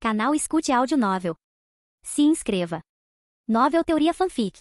Canal Escute Áudio Novel. Se inscreva. Novel Teoria Fanfic.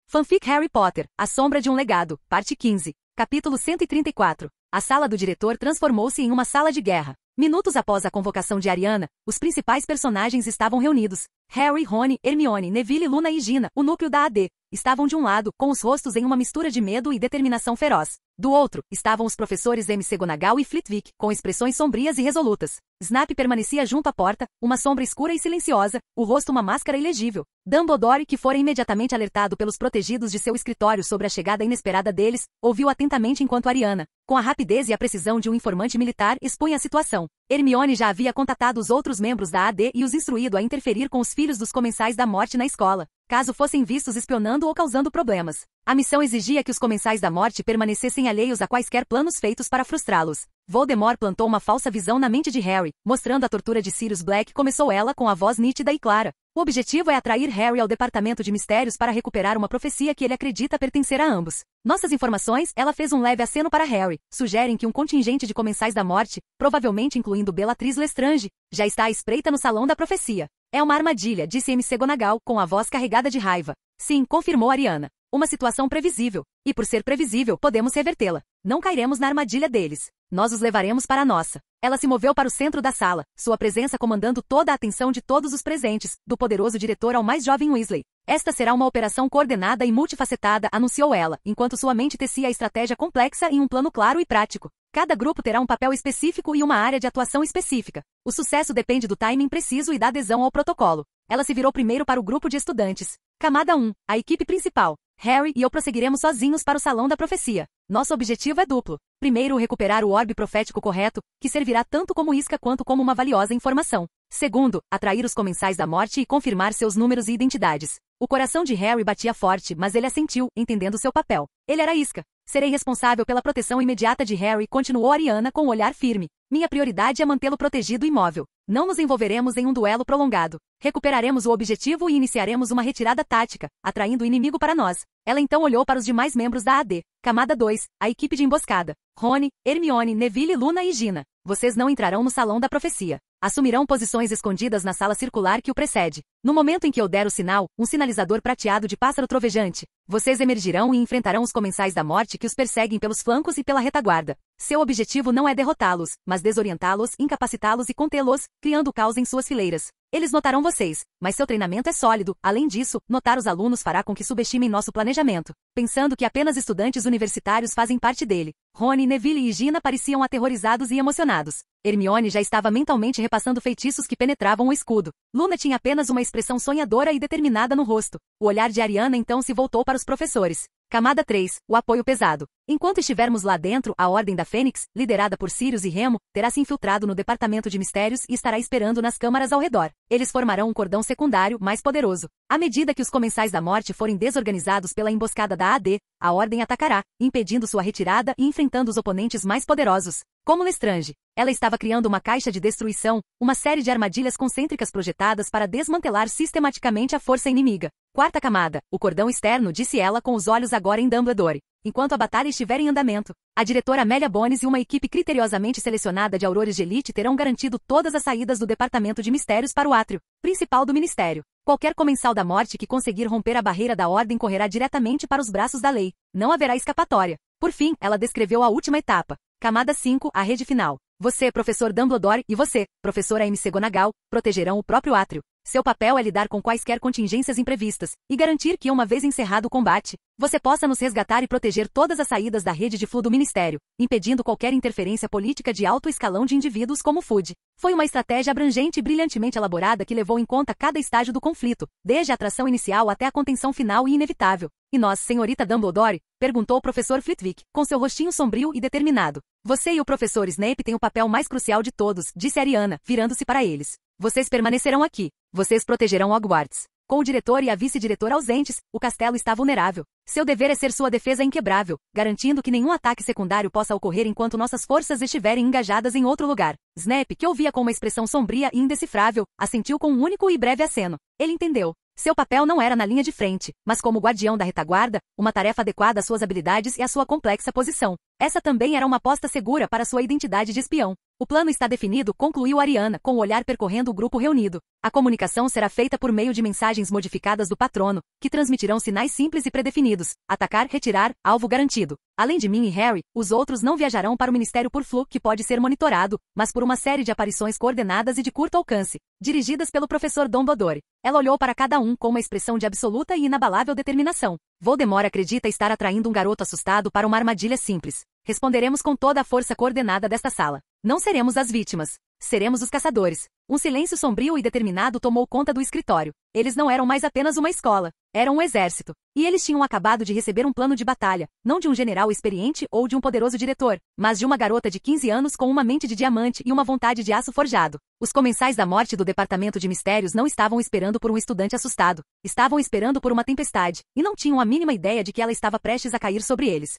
Fanfic Harry Potter, A Sombra de um Legado, parte 15, capítulo 134. A sala do diretor transformou-se em uma sala de guerra. Minutos após a convocação de Ariana, os principais personagens estavam reunidos. Harry, Rony, Hermione, Neville, Luna e Gina, o núcleo da AD, estavam de um lado, com os rostos em uma mistura de medo e determinação feroz. Do outro, estavam os professores McGonagall e Flitwick, com expressões sombrias e resolutas. Snape permanecia junto à porta, uma sombra escura e silenciosa, o rosto uma máscara ilegível. Dumbledore, que fora imediatamente alertado pelos protegidos de seu escritório sobre a chegada inesperada deles, ouviu atentamente enquanto Ariana, com a rapidez e a precisão de um informante militar, expunha a situação. Hermione já havia contatado os outros membros da AD e os instruído a interferir com os filhos dos comensais da morte na escola, caso fossem vistos espionando ou causando problemas. A missão exigia que os comensais da morte permanecessem alheios a quaisquer planos feitos para frustrá-los. Voldemort plantou uma falsa visão na mente de Harry, mostrando a tortura de Sirius Black. Começou ela com a voz nítida e clara. O objetivo é atrair Harry ao Departamento de Mistérios para recuperar uma profecia que ele acredita pertencer a ambos. Nossas informações, ela fez um leve aceno para Harry, sugerem que um contingente de comensais da morte, provavelmente incluindo Bellatrix Lestrange, já está à espreita no Salão da Profecia. É uma armadilha, disse McGonagall, com a voz carregada de raiva. Sim, confirmou Ariana. Uma situação previsível. E por ser previsível, podemos revertê-la. Não cairemos na armadilha deles. Nós os levaremos para a nossa. Ela se moveu para o centro da sala, sua presença comandando toda a atenção de todos os presentes, do poderoso diretor ao mais jovem Weasley. Esta será uma operação coordenada e multifacetada, anunciou ela, enquanto sua mente tecia a estratégia complexa em um plano claro e prático. Cada grupo terá um papel específico e uma área de atuação específica. O sucesso depende do timing preciso e da adesão ao protocolo. Ela se virou primeiro para o grupo de estudantes. Camada 1, a equipe principal. Harry e eu prosseguiremos sozinhos para o Salão da Profecia. Nosso objetivo é duplo. Primeiro, recuperar o orbe profético correto, que servirá tanto como isca quanto como uma valiosa informação. Segundo, atrair os comensais da morte e confirmar seus números e identidades. O coração de Harry batia forte, mas ele assentiu, entendendo seu papel. Ele era isca. Serei responsável pela proteção imediata de Harry, continuou Ariana com um olhar firme. Minha prioridade é mantê-lo protegido e imóvel. Não nos envolveremos em um duelo prolongado. Recuperaremos o objetivo e iniciaremos uma retirada tática, atraindo o inimigo para nós. Ela então olhou para os demais membros da AD. Camada 2, a equipe de emboscada. Rony, Hermione, Neville, Luna e Gina. Vocês não entrarão no Salão da Profecia. Assumirão posições escondidas na sala circular que o precede. No momento em que eu der o sinal, um sinalizador prateado de pássaro trovejante, vocês emergirão e enfrentarão os comensais da morte que os perseguem pelos flancos e pela retaguarda. Seu objetivo não é derrotá-los, mas desorientá-los, incapacitá-los e contê-los, criando caos em suas fileiras. Eles notarão vocês, mas seu treinamento é sólido. Além disso, notar os alunos fará com que subestimem nosso planejamento, pensando que apenas estudantes universitários fazem parte dele. Rony, Neville e Gina pareciam aterrorizados e emocionados. Hermione já estava mentalmente repassando feitiços que penetravam o escudo. Luna tinha apenas uma expressão sonhadora e determinada no rosto. O olhar de Ariana então se voltou para os professores. Camada 3, o apoio pesado. Enquanto estivermos lá dentro, a Ordem da Fênix, liderada por Sirius e Remo, terá se infiltrado no Departamento de Mistérios e estará esperando nas câmaras ao redor. Eles formarão um cordão secundário, mais poderoso. À medida que os comensais da morte forem desorganizados pela emboscada da AD, a Ordem atacará, impedindo sua retirada e enfrentando os oponentes mais poderosos. Como Lestrange, ela estava criando uma caixa de destruição, uma série de armadilhas concêntricas projetadas para desmantelar sistematicamente a força inimiga. Quarta camada, o cordão externo, disse ela com os olhos agora em Dumbledore. Enquanto a batalha estiver em andamento, a diretora Amélia Bones e uma equipe criteriosamente selecionada de aurores de elite terão garantido todas as saídas do Departamento de Mistérios para o átrio principal do Ministério. Qualquer comensal da morte que conseguir romper a barreira da ordem correrá diretamente para os braços da lei. Não haverá escapatória. Por fim, ela descreveu a última etapa. Camada 5, a rede final. Você, professor Dumbledore, e você, professora McGonagall, protegerão o próprio átrio. Seu papel é lidar com quaisquer contingências imprevistas e garantir que, uma vez encerrado o combate, você possa nos resgatar e proteger todas as saídas da rede de fluxo do Ministério, impedindo qualquer interferência política de alto escalão de indivíduos como Fudge. Foi uma estratégia abrangente e brilhantemente elaborada que levou em conta cada estágio do conflito, desde a atração inicial até a contenção final e inevitável. E nós, senhorita Dumbledore? Perguntou o professor Flitwick, com seu rostinho sombrio e determinado. Você e o professor Snape têm o papel mais crucial de todos, disse Ariana, virando-se para eles. Vocês permanecerão aqui. Vocês protegerão Hogwarts. Com o diretor e a vice-diretora ausentes, o castelo está vulnerável. Seu dever é ser sua defesa inquebrável, garantindo que nenhum ataque secundário possa ocorrer enquanto nossas forças estiverem engajadas em outro lugar. Snape, que ouvia com uma expressão sombria e indecifrável, assentiu com um único e breve aceno. Ele entendeu. Seu papel não era na linha de frente, mas como guardião da retaguarda, uma tarefa adequada às suas habilidades e à sua complexa posição. Essa também era uma aposta segura para sua identidade de espião. O plano está definido, concluiu Ariana, com o olhar percorrendo o grupo reunido. A comunicação será feita por meio de mensagens modificadas do patrono, que transmitirão sinais simples e predefinidos. Atacar, retirar, alvo garantido. Além de mim e Harry, os outros não viajarão para o Ministério por Flu, que pode ser monitorado, mas por uma série de aparições coordenadas e de curto alcance, dirigidas pelo professor Dumbledore. Ela olhou para cada um com uma expressão de absoluta e inabalável determinação. Voldemort acredita estar atraindo um garoto assustado para uma armadilha simples. Responderemos com toda a força coordenada desta sala. Não seremos as vítimas. Seremos os caçadores. Um silêncio sombrio e determinado tomou conta do escritório. Eles não eram mais apenas uma escola. Eram um exército. E eles tinham acabado de receber um plano de batalha, não de um general experiente ou de um poderoso diretor, mas de uma garota de 15 anos com uma mente de diamante e uma vontade de aço forjado. Os comensais da morte do Departamento de Mistérios não estavam esperando por um estudante assustado. Estavam esperando por uma tempestade, e não tinham a mínima ideia de que ela estava prestes a cair sobre eles.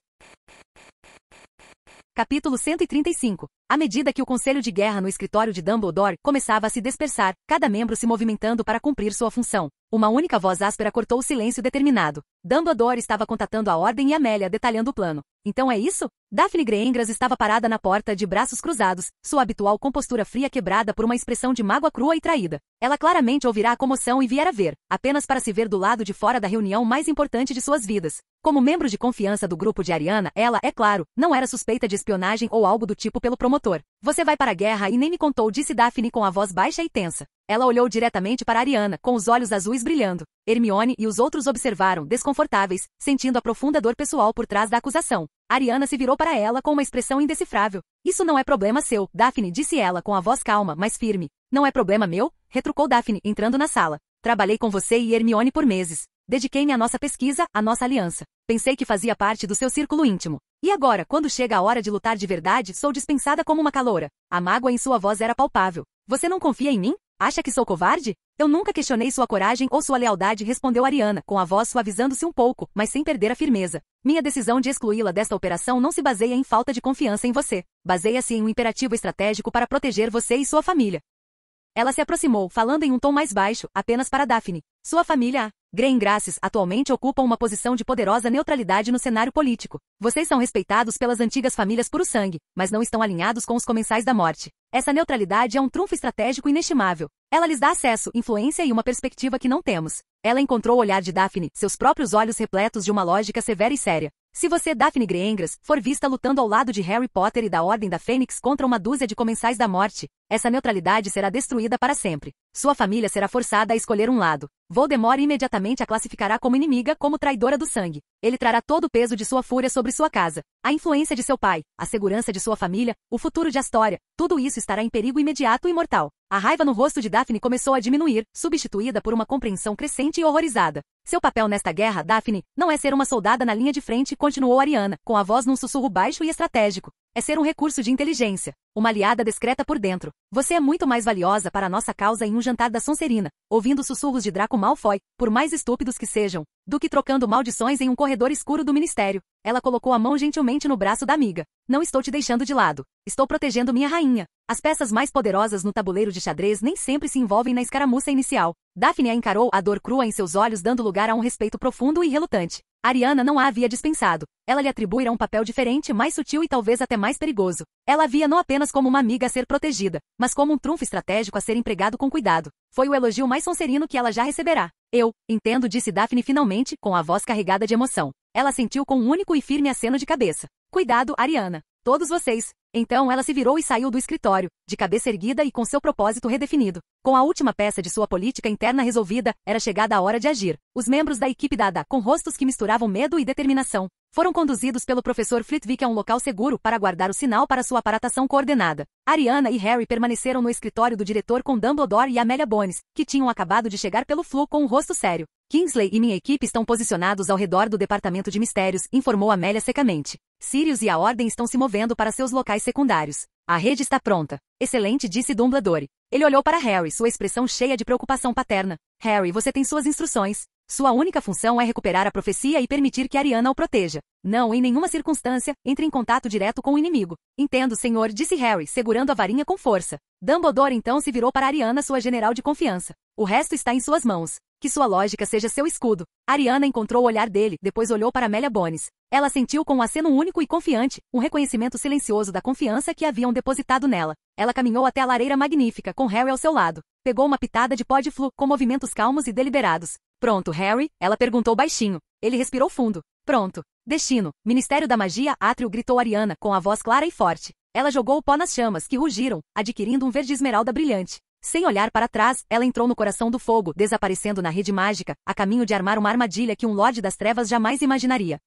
Capítulo 135. À medida que o conselho de guerra no escritório de Dumbledore começava a se dispersar, cada membro se movimentando para cumprir sua função, uma única voz áspera cortou o silêncio determinado. Dumbledore estava contatando a Ordem e Amélia detalhando o plano. Então é isso? Daphne Greengrass estava parada na porta de braços cruzados, sua habitual compostura fria quebrada por uma expressão de mágoa crua e traída. Ela claramente ouvirá a comoção e viera ver, apenas para se ver do lado de fora da reunião mais importante de suas vidas. Como membro de confiança do grupo de Ariana, ela, é claro, não era suspeita de espionagem ou algo do tipo pelo promotor. Você vai para a guerra e nem me contou, disse Daphne com a voz baixa e tensa. Ela olhou diretamente para Ariana, com os olhos azuis brilhando. Hermione e os outros observaram, desconfortáveis, sentindo a profunda dor pessoal por trás da acusação. Ariana se virou para ela com uma expressão indecifrável. Isso não é problema seu, Daphne, disse ela com a voz calma, mas firme. Não é problema meu? Retrucou Daphne, entrando na sala. Trabalhei com você e Hermione por meses. Dediquei-me à nossa pesquisa, à nossa aliança. Pensei que fazia parte do seu círculo íntimo. E agora, quando chega a hora de lutar de verdade, sou dispensada como uma caloura. A mágoa em sua voz era palpável. Você não confia em mim? Acha que sou covarde? Eu nunca questionei sua coragem ou sua lealdade, respondeu Ariana, com a voz suavizando-se um pouco, mas sem perder a firmeza. Minha decisão de excluí-la desta operação não se baseia em falta de confiança em você. Baseia-se em um imperativo estratégico para proteger você e sua família. Ela se aproximou, falando em um tom mais baixo, apenas para Daphne. Sua família, Greengrasses, atualmente ocupam uma posição de poderosa neutralidade no cenário político. Vocês são respeitados pelas antigas famílias puro sangue, mas não estão alinhados com os comensais da morte. Essa neutralidade é um trunfo estratégico inestimável. Ela lhes dá acesso, influência e uma perspectiva que não temos. Ela encontrou o olhar de Daphne, seus próprios olhos repletos de uma lógica severa e séria. Se você, Daphne Greengrass, for vista lutando ao lado de Harry Potter e da Ordem da Fênix contra uma dúzia de comensais da morte, essa neutralidade será destruída para sempre. Sua família será forçada a escolher um lado. Voldemort imediatamente a classificará como inimiga, como traidora do sangue. Ele trará todo o peso de sua fúria sobre sua casa. A influência de seu pai, a segurança de sua família, o futuro de Astoria, tudo isso estará em perigo imediato e mortal. A raiva no rosto de Daphne começou a diminuir, substituída por uma compreensão crescente e horrorizada. Seu papel nesta guerra, Daphne, não é ser uma soldada na linha de frente, continuou Ariana, com a voz num sussurro baixo e estratégico. É ser um recurso de inteligência, uma aliada discreta por dentro. Você é muito mais valiosa para a nossa causa em um jantar da Sonserina, ouvindo sussurros de Draco Malfoy, por mais estúpidos que sejam, do que trocando maldições em um corredor escuro do ministério. Ela colocou a mão gentilmente no braço da amiga. Não estou te deixando de lado. Estou protegendo minha rainha. As peças mais poderosas no tabuleiro de xadrez nem sempre se envolvem na escaramuça inicial. Daphne a encarou, a dor crua em seus olhos dando lugar a um respeito profundo e relutante. Ariana não a havia dispensado. Ela lhe atribuíra um papel diferente, mais sutil e talvez até mais perigoso. Ela a via não apenas como uma amiga a ser protegida, mas como um trunfo estratégico a ser empregado com cuidado. Foi o elogio mais sonserino que ela já receberá. Eu entendo, disse Daphne finalmente, com a voz carregada de emoção. Ela sentiu com um único e firme aceno de cabeça. Cuidado, Ariana. Todos vocês. Então ela se virou e saiu do escritório, de cabeça erguida e com seu propósito redefinido. Com a última peça de sua política interna resolvida, era chegada a hora de agir. Os membros da equipe da ADA, com rostos que misturavam medo e determinação, foram conduzidos pelo professor Flitwick a um local seguro para guardar o sinal para sua aparatação coordenada. Ariana e Harry permaneceram no escritório do diretor com Dumbledore e Amélia Bones, que tinham acabado de chegar pelo Flu com um rosto sério. Kingsley e minha equipe estão posicionados ao redor do Departamento de Mistérios, informou Amélia secamente. Sirius e a Ordem estão se movendo para seus locais secundários. A rede está pronta. Excelente, disse Dumbledore. Ele olhou para Harry, sua expressão cheia de preocupação paterna. Harry, você tem suas instruções. Sua única função é recuperar a profecia e permitir que Ariana o proteja. Não, em nenhuma circunstância, entre em contato direto com o inimigo. Entendo, senhor, disse Harry, segurando a varinha com força. Dumbledore então se virou para Ariana, sua general de confiança. O resto está em suas mãos. Que sua lógica seja seu escudo. Ariana encontrou o olhar dele, depois olhou para Amélia Bones. Ela sentiu com um aceno único e confiante, um reconhecimento silencioso da confiança que haviam depositado nela. Ela caminhou até a lareira magnífica, com Harry ao seu lado. Pegou uma pitada de pó de flu, com movimentos calmos e deliberados. Pronto, Harry? Ela perguntou baixinho. Ele respirou fundo. Pronto. Destino. Ministério da Magia, átrio, gritou Ariana, com a voz clara e forte. Ela jogou o pó nas chamas, que rugiram, adquirindo um verde esmeralda brilhante. Sem olhar para trás, ela entrou no coração do fogo, desaparecendo na rede mágica, a caminho de armar uma armadilha que um Lorde das Trevas jamais imaginaria.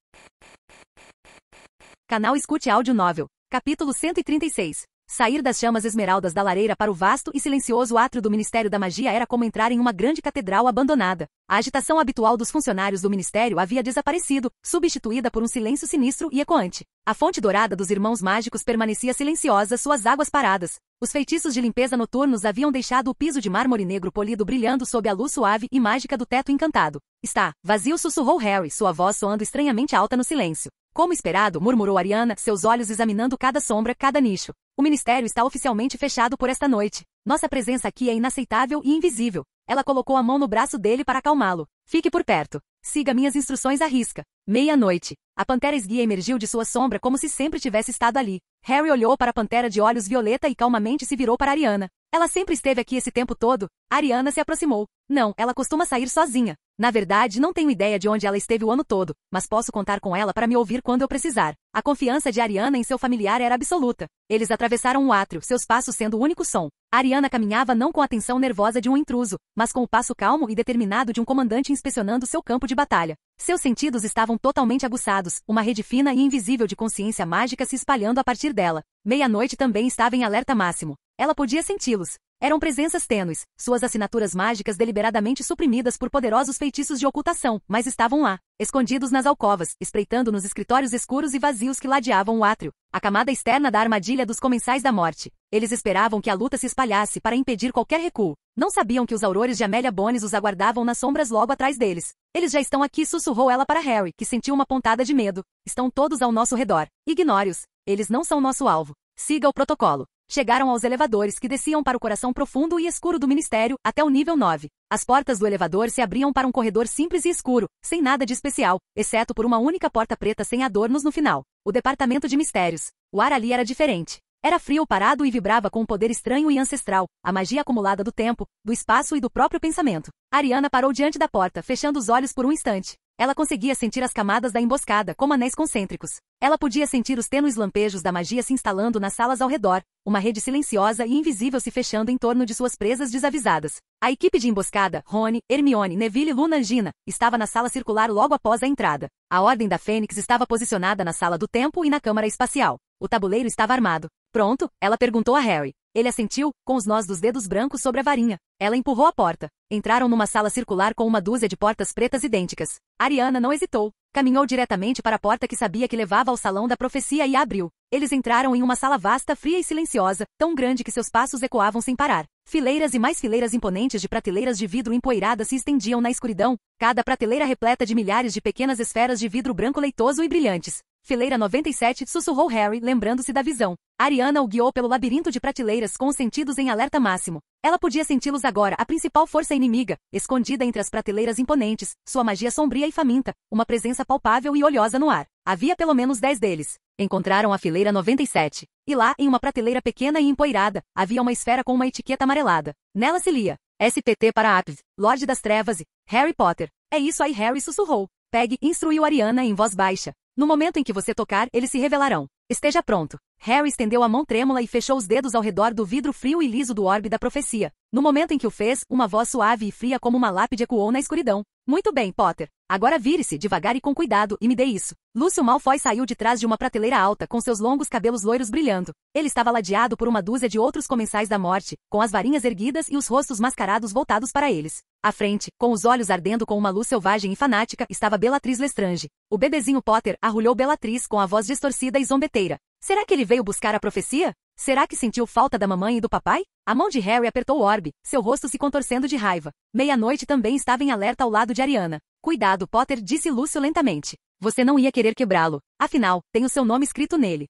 Canal Escute Áudio Novel. Capítulo 136. Sair das chamas esmeraldas da lareira para o vasto e silencioso átrio do Ministério da Magia era como entrar em uma grande catedral abandonada. A agitação habitual dos funcionários do Ministério havia desaparecido, substituída por um silêncio sinistro e ecoante. A fonte dourada dos Irmãos Mágicos permanecia silenciosa, suas águas paradas. Os feitiços de limpeza noturnos haviam deixado o piso de mármore negro polido brilhando sob a luz suave e mágica do teto encantado. Está vazio, sussurrou Harry, sua voz soando estranhamente alta no silêncio. Como esperado, murmurou Ariana, seus olhos examinando cada sombra, cada nicho. O ministério está oficialmente fechado por esta noite. Nossa presença aqui é inaceitável e invisível. Ela colocou a mão no braço dele para acalmá-lo. Fique por perto. Siga minhas instruções à risca. Meia-noite. A pantera esguia emergiu de sua sombra como se sempre tivesse estado ali. Harry olhou para a pantera de olhos violeta e calmamente se virou para Ariana. Ela sempre esteve aqui esse tempo todo? Ariana se aproximou. Não, ela costuma sair sozinha. Na verdade, não tenho ideia de onde ela esteve o ano todo, mas posso contar com ela para me ouvir quando eu precisar. A confiança de Ariana em seu familiar era absoluta. Eles atravessaram o átrio, seus passos sendo o único som. Ariana caminhava não com a tensão nervosa de um intruso, mas com o passo calmo e determinado de um comandante inspecionando seu campo de batalha. Seus sentidos estavam totalmente aguçados, uma rede fina e invisível de consciência mágica se espalhando a partir dela. Meia-noite também estava em alerta máximo. Ela podia senti-los. Eram presenças tênues, suas assinaturas mágicas deliberadamente suprimidas por poderosos feitiços de ocultação, mas estavam lá, escondidos nas alcovas, espreitando nos escritórios escuros e vazios que ladeavam o átrio, a camada externa da armadilha dos Comensais da Morte. Eles esperavam que a luta se espalhasse para impedir qualquer recuo. Não sabiam que os aurores de Amélia Bones os aguardavam nas sombras logo atrás deles. Eles já estão aqui, sussurrou ela para Harry, que sentiu uma pontada de medo. Estão todos ao nosso redor. Ignore-os. Eles não são nosso alvo. Siga o protocolo. Chegaram aos elevadores que desciam para o coração profundo e escuro do ministério, até o nível 9. As portas do elevador se abriam para um corredor simples e escuro, sem nada de especial, exceto por uma única porta preta sem adornos no final. O departamento de mistérios. O ar ali era diferente. Era frio, parado e vibrava com um poder estranho e ancestral, a magia acumulada do tempo, do espaço e do próprio pensamento. Ariana parou diante da porta, fechando os olhos por um instante. Ela conseguia sentir as camadas da emboscada, como anéis concêntricos. Ela podia sentir os tênues lampejos da magia se instalando nas salas ao redor, uma rede silenciosa e invisível se fechando em torno de suas presas desavisadas. A equipe de emboscada, Rony, Hermione, Neville e Luna Gina, estava na sala circular logo após a entrada. A Ordem da Fênix estava posicionada na sala do tempo e na câmara espacial. O tabuleiro estava armado. Pronto? Ela perguntou a Harry. Ele assentiu, com os nós dos dedos brancos sobre a varinha. Ela empurrou a porta. Entraram numa sala circular com uma dúzia de portas pretas idênticas. Ariana não hesitou. Caminhou diretamente para a porta que sabia que levava ao Salão da Profecia e a abriu. Eles entraram em uma sala vasta, fria e silenciosa, tão grande que seus passos ecoavam sem parar. Fileiras e mais fileiras imponentes de prateleiras de vidro empoeiradas se estendiam na escuridão, cada prateleira repleta de milhares de pequenas esferas de vidro branco leitoso e brilhantes. Fileira 97, sussurrou Harry, lembrando-se da visão. Ariana o guiou pelo labirinto de prateleiras com os sentidos em alerta máximo. Ela podia senti-los agora, a principal força inimiga, escondida entre as prateleiras imponentes, sua magia sombria e faminta, uma presença palpável e olhosa no ar. Havia pelo menos 10 deles. Encontraram a fileira 97. E lá, em uma prateleira pequena e empoeirada, havia uma esfera com uma etiqueta amarelada. Nela se lia: SPT para Apv, Lorde das Trevas e Harry Potter. É isso aí, Harry sussurrou. Peg instruiu Ariana em voz baixa. No momento em que você tocar, eles se revelarão. Esteja pronto. Harry estendeu a mão trêmula e fechou os dedos ao redor do vidro frio e liso do orbe da profecia. No momento em que o fez, uma voz suave e fria como uma lápide ecoou na escuridão. Muito bem, Potter. Agora vire-se, devagar e com cuidado, e me dê isso. Lúcio Malfoy saiu de trás de uma prateleira alta, com seus longos cabelos loiros brilhando. Ele estava ladeado por uma dúzia de outros comensais da morte, com as varinhas erguidas e os rostos mascarados voltados para eles. À frente, com os olhos ardendo com uma luz selvagem e fanática, estava Bellatrix Lestrange. O bebezinho Potter arrulhou Bellatrix com a voz distorcida e zombeteira. Será que ele veio buscar a profecia? Será que sentiu falta da mamãe e do papai? A mão de Harry apertou o orbe, seu rosto se contorcendo de raiva. Meia-noite também estava em alerta ao lado de Ariana. Cuidado, Potter, disse Lúcio lentamente. Você não ia querer quebrá-lo. Afinal, tem o seu nome escrito nele.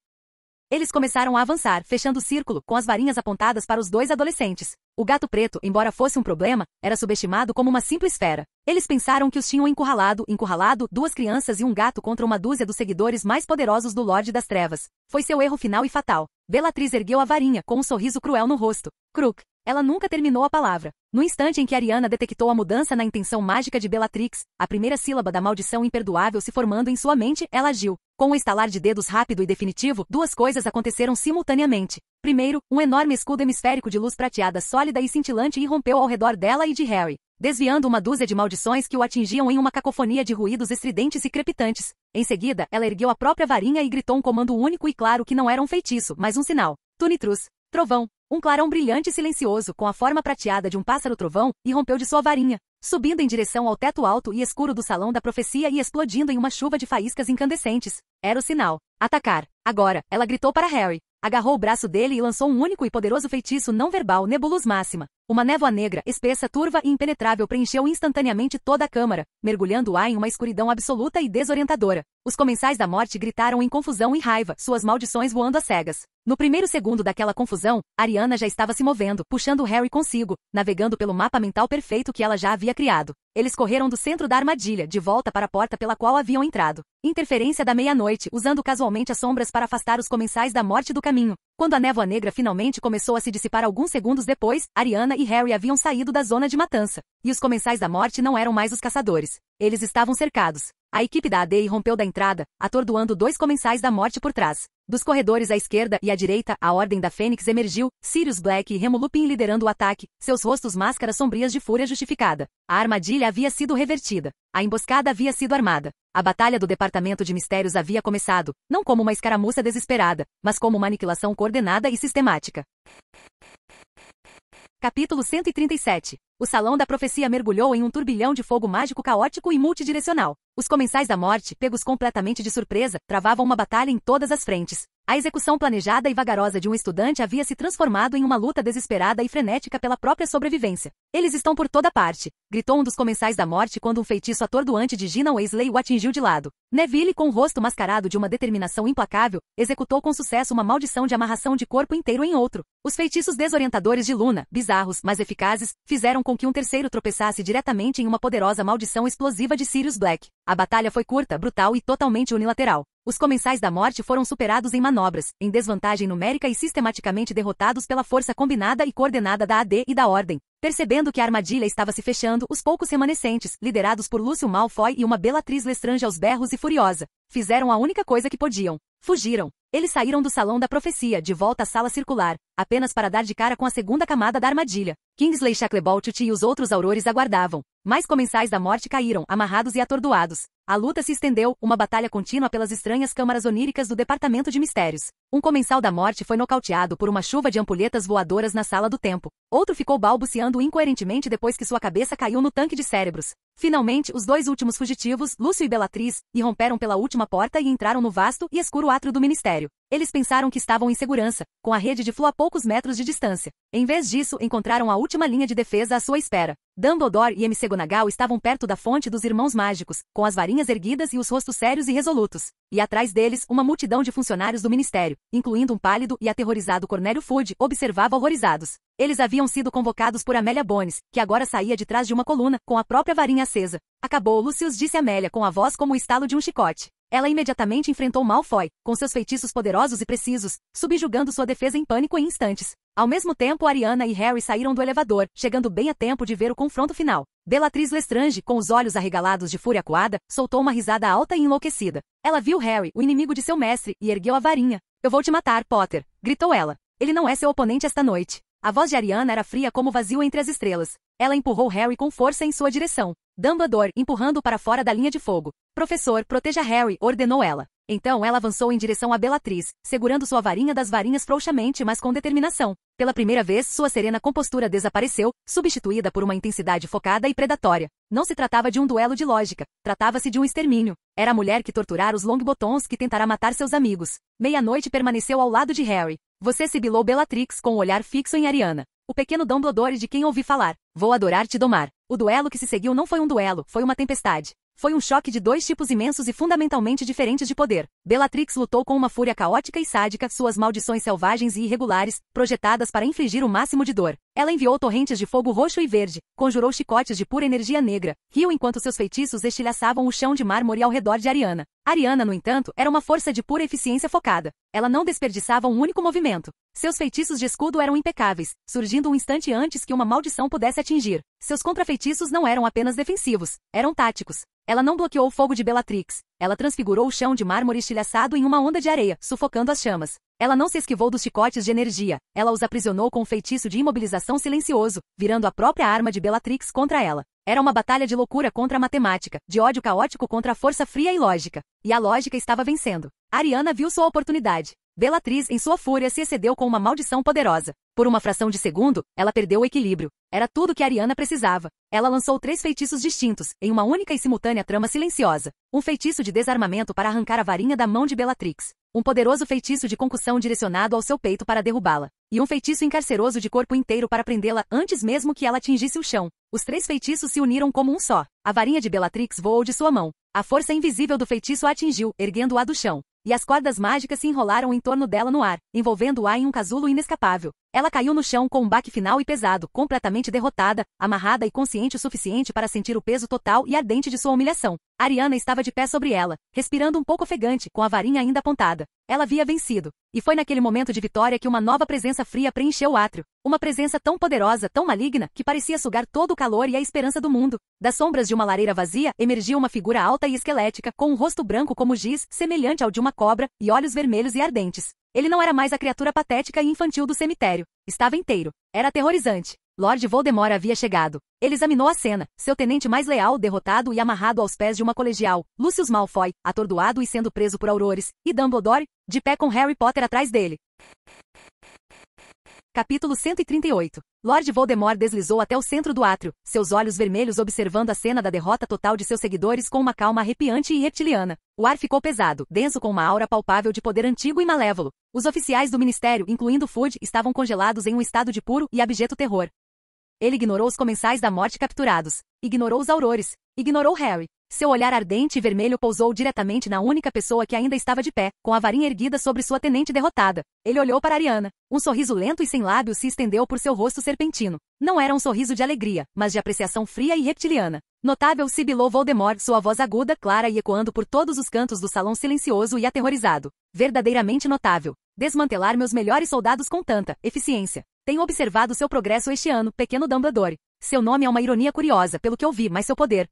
Eles começaram a avançar, fechando o círculo, com as varinhas apontadas para os dois adolescentes. O gato preto, embora fosse um problema, era subestimado como uma simples fera. Eles pensaram que os tinham encurralado, duas crianças e um gato contra uma dúzia dos seguidores mais poderosos do Lorde das Trevas. Foi seu erro final e fatal. Bellatrix ergueu a varinha, com um sorriso cruel no rosto. Crook. Ela nunca terminou a palavra. No instante em que Ariana detectou a mudança na intenção mágica de Bellatrix, a primeira sílaba da maldição imperdoável se formando em sua mente, ela agiu. Com um estalar de dedos rápido e definitivo, duas coisas aconteceram simultaneamente. Primeiro, um enorme escudo hemisférico de luz prateada sólida e cintilante irrompeu ao redor dela e de Harry, desviando uma dúzia de maldições que o atingiam em uma cacofonia de ruídos estridentes e crepitantes. Em seguida, ela ergueu a própria varinha e gritou um comando único e claro que não era um feitiço, mas um sinal. Tunitrus. Trovão. Um clarão brilhante e silencioso, com a forma prateada de um pássaro-trovão, irrompeu de sua varinha, subindo em direção ao teto alto e escuro do Salão da Profecia e explodindo em uma chuva de faíscas incandescentes. Era o sinal. Atacar. Agora, ela gritou para Harry. Agarrou o braço dele e lançou um único e poderoso feitiço não verbal, Nebulus Máxima. Uma névoa negra, espessa, turva e impenetrável preencheu instantaneamente toda a câmara, mergulhando-a em uma escuridão absoluta e desorientadora. Os comensais da morte gritaram em confusão e raiva, suas maldições voando às cegas. No primeiro segundo daquela confusão, Ariana já estava se movendo, puxando Harry consigo, navegando pelo mapa mental perfeito que ela já havia criado. Eles correram do centro da armadilha, de volta para a porta pela qual haviam entrado. Interferência da meia-noite, usando casualmente as sombras para afastar os comensais da morte do caminho. Quando a névoa negra finalmente começou a se dissipar alguns segundos depois, Ariana e Harry haviam saído da zona de matança. E os comensais da morte não eram mais os caçadores. Eles estavam cercados. A equipe da AD irrompeu da entrada, atordoando dois comensais da morte por trás. Dos corredores à esquerda e à direita, a Ordem da Fênix emergiu, Sirius Black e Remo Lupin liderando o ataque, seus rostos máscaras sombrias de fúria justificada. A armadilha havia sido revertida. A emboscada havia sido armada. A batalha do Departamento de Mistérios havia começado, não como uma escaramuça desesperada, mas como uma aniquilação coordenada e sistemática. Capítulo 137. O Salão da Profecia mergulhou em um turbilhão de fogo mágico caótico e multidirecional. Os comensais da morte, pegos completamente de surpresa, travavam uma batalha em todas as frentes. A execução planejada e vagarosa de um estudante havia se transformado em uma luta desesperada e frenética pela própria sobrevivência. Eles estão por toda parte, gritou um dos comensais da morte quando um feitiço atordoante de Gina Weasley o atingiu de lado. Neville, com o rosto mascarado de uma determinação implacável, executou com sucesso uma maldição de amarração de corpo inteiro em outro. Os feitiços desorientadores de Luna, bizarros, mas eficazes, fizeram com que um terceiro tropeçasse diretamente em uma poderosa maldição explosiva de Sirius Black. A batalha foi curta, brutal e totalmente unilateral. Os comensais da morte foram superados em manobras, em desvantagem numérica e sistematicamente derrotados pela força combinada e coordenada da AD e da Ordem. Percebendo que a armadilha estava se fechando, os poucos remanescentes, liderados por Lúcio Malfoy e uma Bellatrix Lestrange aos berros e furiosa, fizeram a única coisa que podiam. Fugiram. Eles saíram do Salão da Profecia, de volta à sala circular, apenas para dar de cara com a segunda camada da armadilha. Kingsley Shacklebolt e os outros aurores aguardavam. Mais comensais da morte caíram, amarrados e atordoados. A luta se estendeu, uma batalha contínua pelas estranhas câmaras oníricas do Departamento de Mistérios. Um comensal da morte foi nocauteado por uma chuva de ampulhetas voadoras na Sala do Tempo. Outro ficou balbuciando incoerentemente depois que sua cabeça caiu no tanque de cérebros. Finalmente, os dois últimos fugitivos, Lúcio e Bellatrix, irromperam pela última porta e entraram no vasto e escuro átrio do Ministério. Eles pensaram que estavam em segurança, com a rede de Flu a poucos metros de distância. Em vez disso, encontraram a última linha de defesa à sua espera. Dumbledore e McGonagall estavam perto da fonte dos Irmãos Mágicos, com as varinhas erguidas e os rostos sérios e resolutos. E atrás deles, uma multidão de funcionários do Ministério, incluindo um pálido e aterrorizado Cornélio Fudge, observava horrorizados. Eles haviam sido convocados por Amélia Bones, que agora saía de trás de uma coluna, com a própria varinha acesa. Acabou, Lucius, disse Amélia com a voz como o estalo de um chicote. Ela imediatamente enfrentou Malfoy, com seus feitiços poderosos e precisos, subjugando sua defesa em pânico em instantes. Ao mesmo tempo, Ariana e Harry saíram do elevador, chegando bem a tempo de ver o confronto final. Bellatrix Lestrange, com os olhos arregalados de fúria acuada, soltou uma risada alta e enlouquecida. Ela viu Harry, o inimigo de seu mestre, e ergueu a varinha. "Eu vou te matar, Potter", gritou ela. "Ele não é seu oponente esta noite." A voz de Ariana era fria como o vazio entre as estrelas. Ela empurrou Harry com força em sua direção. Dumbledore, empurrando-o para fora da linha de fogo. "Professor, proteja Harry", ordenou ela. Então ela avançou em direção a Bellatrix, segurando sua varinha das varinhas frouxamente mas com determinação. Pela primeira vez, sua serena compostura desapareceu, substituída por uma intensidade focada e predatória. Não se tratava de um duelo de lógica, tratava-se de um extermínio. Era a mulher que torturara os Longbottoms que tentará matar seus amigos. Meia-noite permaneceu ao lado de Harry. "Você", sibilou Bellatrix com o olhar fixo em Ariana. "O pequeno Dumbledore de quem ouvi falar. Vou adorar te domar." O duelo que se seguiu não foi um duelo, foi uma tempestade. Foi um choque de dois tipos imensos e fundamentalmente diferentes de poder. Bellatrix lutou com uma fúria caótica e sádica, suas maldições selvagens e irregulares, projetadas para infligir o máximo de dor. Ela enviou torrentes de fogo roxo e verde, conjurou chicotes de pura energia negra, riu enquanto seus feitiços estilhaçavam o chão de mármore ao redor de Ariana. Ariana, no entanto, era uma força de pura eficiência focada. Ela não desperdiçava um único movimento. Seus feitiços de escudo eram impecáveis, surgindo um instante antes que uma maldição pudesse atingir. Seus contrafeitiços não eram apenas defensivos, eram táticos. Ela não bloqueou o fogo de Bellatrix. Ela transfigurou o chão de mármore estilhaçado em uma onda de areia, sufocando as chamas. Ela não se esquivou dos chicotes de energia. Ela os aprisionou com um feitiço de imobilização silencioso, virando a própria arma de Bellatrix contra ela. Era uma batalha de loucura contra a matemática, de ódio caótico contra a força fria e lógica. E a lógica estava vencendo. Ariana viu sua oportunidade. Bellatrix, em sua fúria, se excedeu com uma maldição poderosa. Por uma fração de segundo, ela perdeu o equilíbrio. Era tudo que Ariana precisava. Ela lançou 3 feitiços distintos, em uma única e simultânea trama silenciosa. Um feitiço de desarmamento para arrancar a varinha da mão de Bellatrix. Um poderoso feitiço de concussão direcionado ao seu peito para derrubá-la. E um feitiço encarceroso de corpo inteiro para prendê-la antes mesmo que ela atingisse o chão. Os 3 feitiços se uniram como um só. A varinha de Bellatrix voou de sua mão. A força invisível do feitiço a atingiu, erguendo-a do chão. E as cordas mágicas se enrolaram em torno dela no ar, envolvendo-a em um casulo inescapável. Ela caiu no chão com um baque final e pesado, completamente derrotada, amarrada e consciente o suficiente para sentir o peso total e ardente de sua humilhação. Ariana estava de pé sobre ela, respirando um pouco ofegante, com a varinha ainda apontada. Ela havia vencido. E foi naquele momento de vitória que uma nova presença fria preencheu o átrio. Uma presença tão poderosa, tão maligna, que parecia sugar todo o calor e a esperança do mundo. Das sombras de uma lareira vazia, emergia uma figura alta e esquelética, com um rosto branco como giz, semelhante ao de uma cobra, e olhos vermelhos e ardentes. Ele não era mais a criatura patética e infantil do cemitério. Estava inteiro. Era aterrorizante. Lord Voldemort havia chegado. Ele examinou a cena, seu tenente mais leal derrotado e amarrado aos pés de uma colegial, Lucius Malfoy, atordoado e sendo preso por Aurores, e Dumbledore, de pé com Harry Potter atrás dele. Capítulo 138. Lord Voldemort deslizou até o centro do átrio, seus olhos vermelhos observando a cena da derrota total de seus seguidores com uma calma arrepiante e reptiliana. O ar ficou pesado, denso com uma aura palpável de poder antigo e malévolo. Os oficiais do ministério, incluindo Fudge, estavam congelados em um estado de puro e abjeto terror. Ele ignorou os comensais da morte capturados. Ignorou os Aurores. Ignorou Harry. Seu olhar ardente e vermelho pousou diretamente na única pessoa que ainda estava de pé, com a varinha erguida sobre sua tenente derrotada. Ele olhou para Ariana. Um sorriso lento e sem lábios se estendeu por seu rosto serpentino. Não era um sorriso de alegria, mas de apreciação fria e reptiliana. Notável, sibilou Voldemort, sua voz aguda, clara e ecoando por todos os cantos do salão silencioso e aterrorizado. Verdadeiramente notável. Desmantelar meus melhores soldados com tanta eficiência. Tenho observado seu progresso este ano, pequeno Dumbledore. Seu nome é uma ironia curiosa, pelo que ouvi, mas seu poder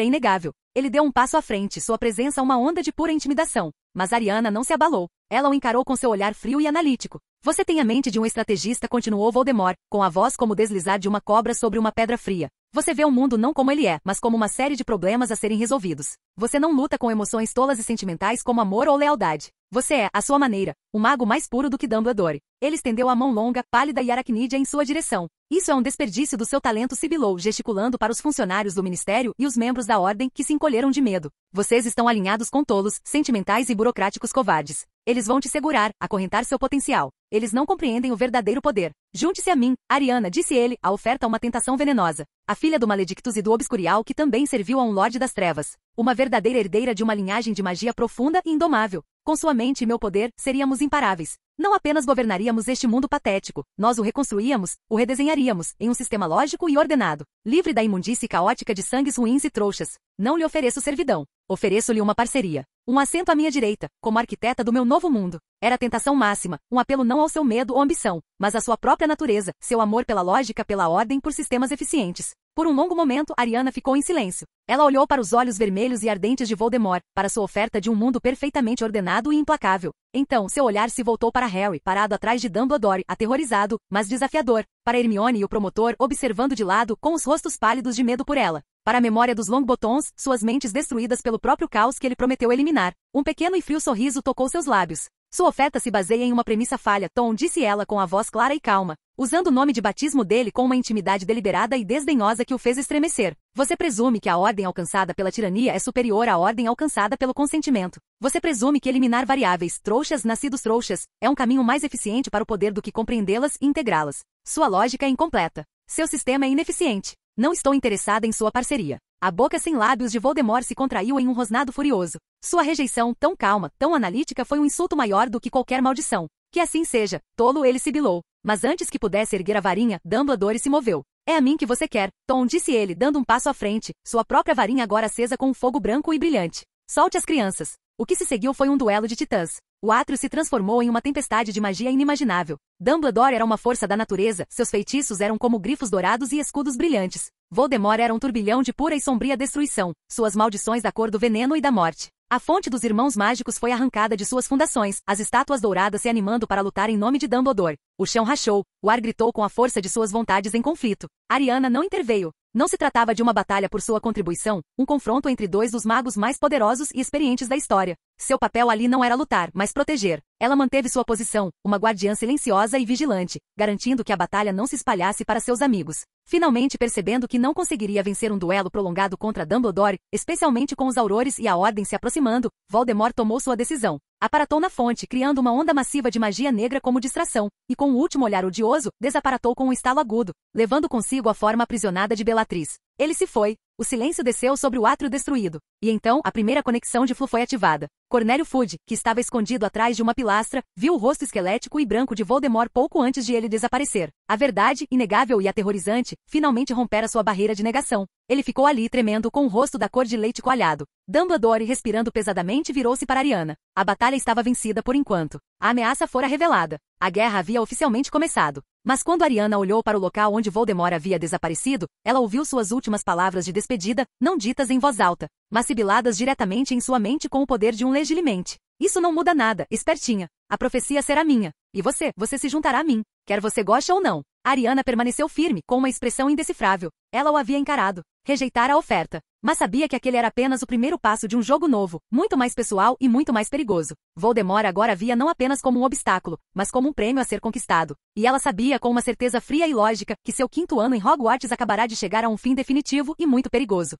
é inegável. Ele deu um passo à frente, sua presença uma onda de pura intimidação. Mas Ariana não se abalou. Ela o encarou com seu olhar frio e analítico. Você tem a mente de um estrategista, continuou Voldemort, com a voz como deslizar de uma cobra sobre uma pedra fria. Você vê o mundo não como ele é, mas como uma série de problemas a serem resolvidos. Você não luta com emoções tolas e sentimentais como amor ou lealdade. Você é, à sua maneira, um mago mais puro do que Dumbledore. Ele estendeu a mão longa, pálida e aracnídea em sua direção. Isso é um desperdício do seu talento, sibilou, gesticulando para os funcionários do ministério e os membros da ordem que se encolheram de medo. Vocês estão alinhados com tolos, sentimentais e burocráticos covardes. Eles vão te segurar, acorrentar seu potencial. Eles não compreendem o verdadeiro poder. Junte-se a mim, Ariana, disse ele, a oferta uma tentação venenosa. A filha do Maledictus e do Obscurial que também serviu a um Lorde das Trevas. Uma verdadeira herdeira de uma linhagem de magia profunda e indomável. Com sua mente e meu poder, seríamos imparáveis. Não apenas governaríamos este mundo patético, nós o reconstruíamos, o redesenharíamos, em um sistema lógico e ordenado, livre da imundície caótica de sangues ruins e trouxas. Não lhe ofereço servidão. Ofereço-lhe uma parceria. Um assento à minha direita, como arquiteta do meu novo mundo. Era a tentação máxima, um apelo não ao seu medo ou ambição, mas à sua própria natureza, seu amor pela lógica, pela ordem, por sistemas eficientes. Por um longo momento, Ariana ficou em silêncio. Ela olhou para os olhos vermelhos e ardentes de Voldemort, para sua oferta de um mundo perfeitamente ordenado e implacável. Então, seu olhar se voltou para Harry, parado atrás de Dumbledore, aterrorizado, mas desafiador. Para Hermione e o promotor, observando de lado, com os rostos pálidos de medo por ela. Para a memória dos Longbottoms, suas mentes destruídas pelo próprio caos que ele prometeu eliminar. Um pequeno e frio sorriso tocou seus lábios. Sua oferta se baseia em uma premissa falha, Tom, disse ela com a voz clara e calma, usando o nome de batismo dele com uma intimidade deliberada e desdenhosa que o fez estremecer. Você presume que a ordem alcançada pela tirania é superior à ordem alcançada pelo consentimento. Você presume que eliminar variáveis, trouxas nascidos trouxas, é um caminho mais eficiente para o poder do que compreendê-las e integrá-las. Sua lógica é incompleta. Seu sistema é ineficiente. Não estou interessada em sua parceria. A boca sem lábios de Voldemort se contraiu em um rosnado furioso. Sua rejeição, tão calma, tão analítica, foi um insulto maior do que qualquer maldição. Que assim seja, tolo, ele sibilou. Mas antes que pudesse erguer a varinha, Dumbledore se moveu. É a mim que você quer, Tom, disse ele, dando um passo à frente, sua própria varinha agora acesa com um fogo branco e brilhante. Solte as crianças. O que se seguiu foi um duelo de titãs. O átrio se transformou em uma tempestade de magia inimaginável. Dumbledore era uma força da natureza, seus feitiços eram como grifos dourados e escudos brilhantes. Voldemort era um turbilhão de pura e sombria destruição, suas maldições da cor do veneno e da morte. A fonte dos irmãos mágicos foi arrancada de suas fundações, as estátuas douradas se animando para lutar em nome de Dumbledore. O chão rachou, o ar gritou com a força de suas vontades em conflito. Ariana não interveio. Não se tratava de uma batalha por sua contribuição, um confronto entre dois dos magos mais poderosos e experientes da história. Seu papel ali não era lutar, mas proteger. Ela manteve sua posição, uma guardiã silenciosa e vigilante, garantindo que a batalha não se espalhasse para seus amigos. Finalmente percebendo que não conseguiria vencer um duelo prolongado contra Dumbledore, especialmente com os aurores e a ordem se aproximando, Voldemort tomou sua decisão. Aparatou na fonte, criando uma onda massiva de magia negra como distração, e com o último olhar odioso, desaparatou com um estalo agudo, levando consigo a forma aprisionada de Bellatrix. Ele se foi. O silêncio desceu sobre o átrio destruído. E então, a primeira conexão de Flu foi ativada. Cornélio Fudge, que estava escondido atrás de uma pilastra, viu o rosto esquelético e branco de Voldemort pouco antes de ele desaparecer. A verdade, inegável e aterrorizante, finalmente rompera sua barreira de negação. Ele ficou ali tremendo com o rosto da cor de leite coalhado. Dumbledore, respirando pesadamente, virou-se para Ariana. A batalha estava vencida por enquanto. A ameaça fora revelada. A guerra havia oficialmente começado. Mas quando Ariana olhou para o local onde Voldemort havia desaparecido, ela ouviu suas últimas palavras de despedida, não ditas em voz alta, mas sibiladas diretamente em sua mente com o poder de um legilimente. Isso não muda nada, espertinha. A profecia será minha. E você se juntará a mim, quer você goste ou não. Ariana permaneceu firme, com uma expressão indecifrável. Ela o havia encarado, rejeitara a oferta, mas sabia que aquele era apenas o primeiro passo de um jogo novo, muito mais pessoal e muito mais perigoso. Voldemort agora a via não apenas como um obstáculo, mas como um prêmio a ser conquistado. E ela sabia com uma certeza fria e lógica que seu 5º ano em Hogwarts acabará de chegar a um fim definitivo e muito perigoso.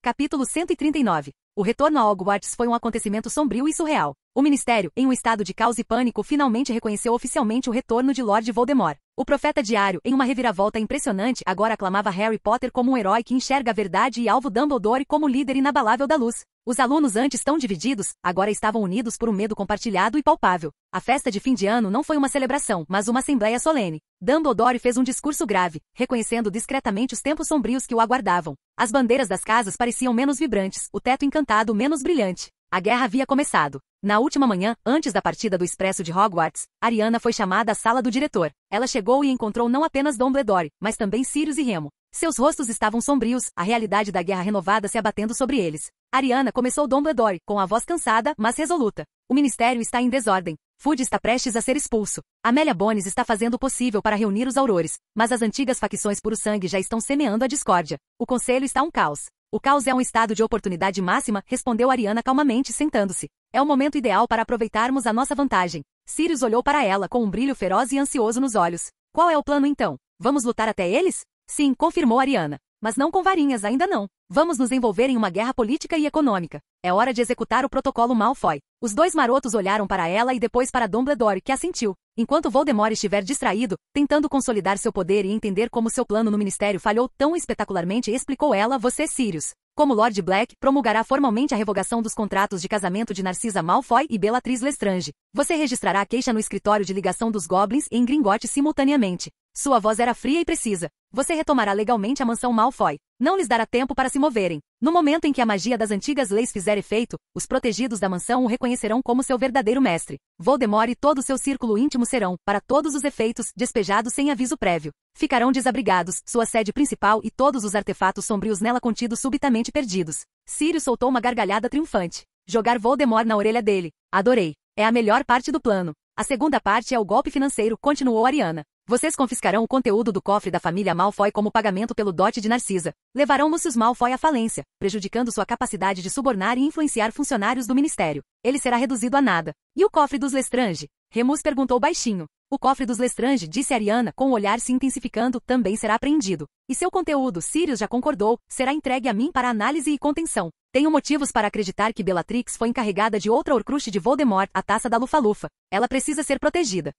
Capítulo 139. O retorno a Hogwarts foi um acontecimento sombrio e surreal. O Ministério, em um estado de caos e pânico, finalmente reconheceu oficialmente o retorno de Lord Voldemort. O Profeta Diário, em uma reviravolta impressionante, agora aclamava Harry Potter como um herói que enxerga a verdade e alvo Dumbledore como líder inabalável da luz. Os alunos antes tão divididos, agora estavam unidos por um medo compartilhado e palpável. A festa de fim de ano não foi uma celebração, mas uma assembleia solene. Dumbledore fez um discurso grave, reconhecendo discretamente os tempos sombrios que o aguardavam. As bandeiras das casas pareciam menos vibrantes, o teto encantado menos brilhante. A guerra havia começado. Na última manhã, antes da partida do Expresso de Hogwarts, Ariana foi chamada à sala do diretor. Ela chegou e encontrou não apenas Dumbledore, mas também Sirius e Remo. Seus rostos estavam sombrios, a realidade da guerra renovada se abatendo sobre eles. Ariana começou Dumbledore, com a voz cansada, mas resoluta. O ministério está em desordem. Fudge está prestes a ser expulso. Amélia Bones está fazendo o possível para reunir os aurores, mas as antigas facções puro-sangue já estão semeando a discórdia. O conselho está um caos. O caos é um estado de oportunidade máxima, respondeu Ariana calmamente, sentando-se. É o momento ideal para aproveitarmos a nossa vantagem. Sirius olhou para ela com um brilho feroz e ansioso nos olhos. Qual é o plano então? Vamos lutar até eles? Sim, confirmou Ariana. Mas não com varinhas, ainda não. Vamos nos envolver em uma guerra política e econômica. É hora de executar o protocolo Malfoy. Os dois marotos olharam para ela e depois para Dumbledore, que assentiu. Enquanto Voldemort estiver distraído, tentando consolidar seu poder e entender como seu plano no ministério falhou tão espetacularmente, explicou ela, você, Sirius, como Lord Black, promulgará formalmente a revogação dos contratos de casamento de Narcissa Malfoy e Bellatrix Lestrange. Você registrará a queixa no escritório de ligação dos Goblins e em Gringotts simultaneamente. Sua voz era fria e precisa. Você retomará legalmente a mansão Malfoy. Não lhes dará tempo para se moverem. No momento em que a magia das antigas leis fizer efeito, os protegidos da mansão o reconhecerão como seu verdadeiro mestre. Voldemort e todo seu círculo íntimo serão, para todos os efeitos, despejados sem aviso prévio. Ficarão desabrigados, sua sede principal e todos os artefatos sombrios nela contidos subitamente perdidos. Sirius soltou uma gargalhada triunfante. Jogar Voldemort na orelha dele. Adorei. É a melhor parte do plano. A segunda parte é o golpe financeiro, continuou Ariana. Vocês confiscarão o conteúdo do cofre da família Malfoy como pagamento pelo dote de Narcissa. Levarão Lucius Malfoy à falência, prejudicando sua capacidade de subornar e influenciar funcionários do ministério. Ele será reduzido a nada. E o cofre dos Lestrange? Remus perguntou baixinho. O cofre dos Lestrange, disse Ariana, com o olhar se intensificando, também será apreendido. E seu conteúdo, Sirius já concordou, será entregue a mim para análise e contenção. Tenho motivos para acreditar que Bellatrix foi encarregada de outra Horcrux de Voldemort, a taça da Lufa-Lufa. Ela precisa ser protegida.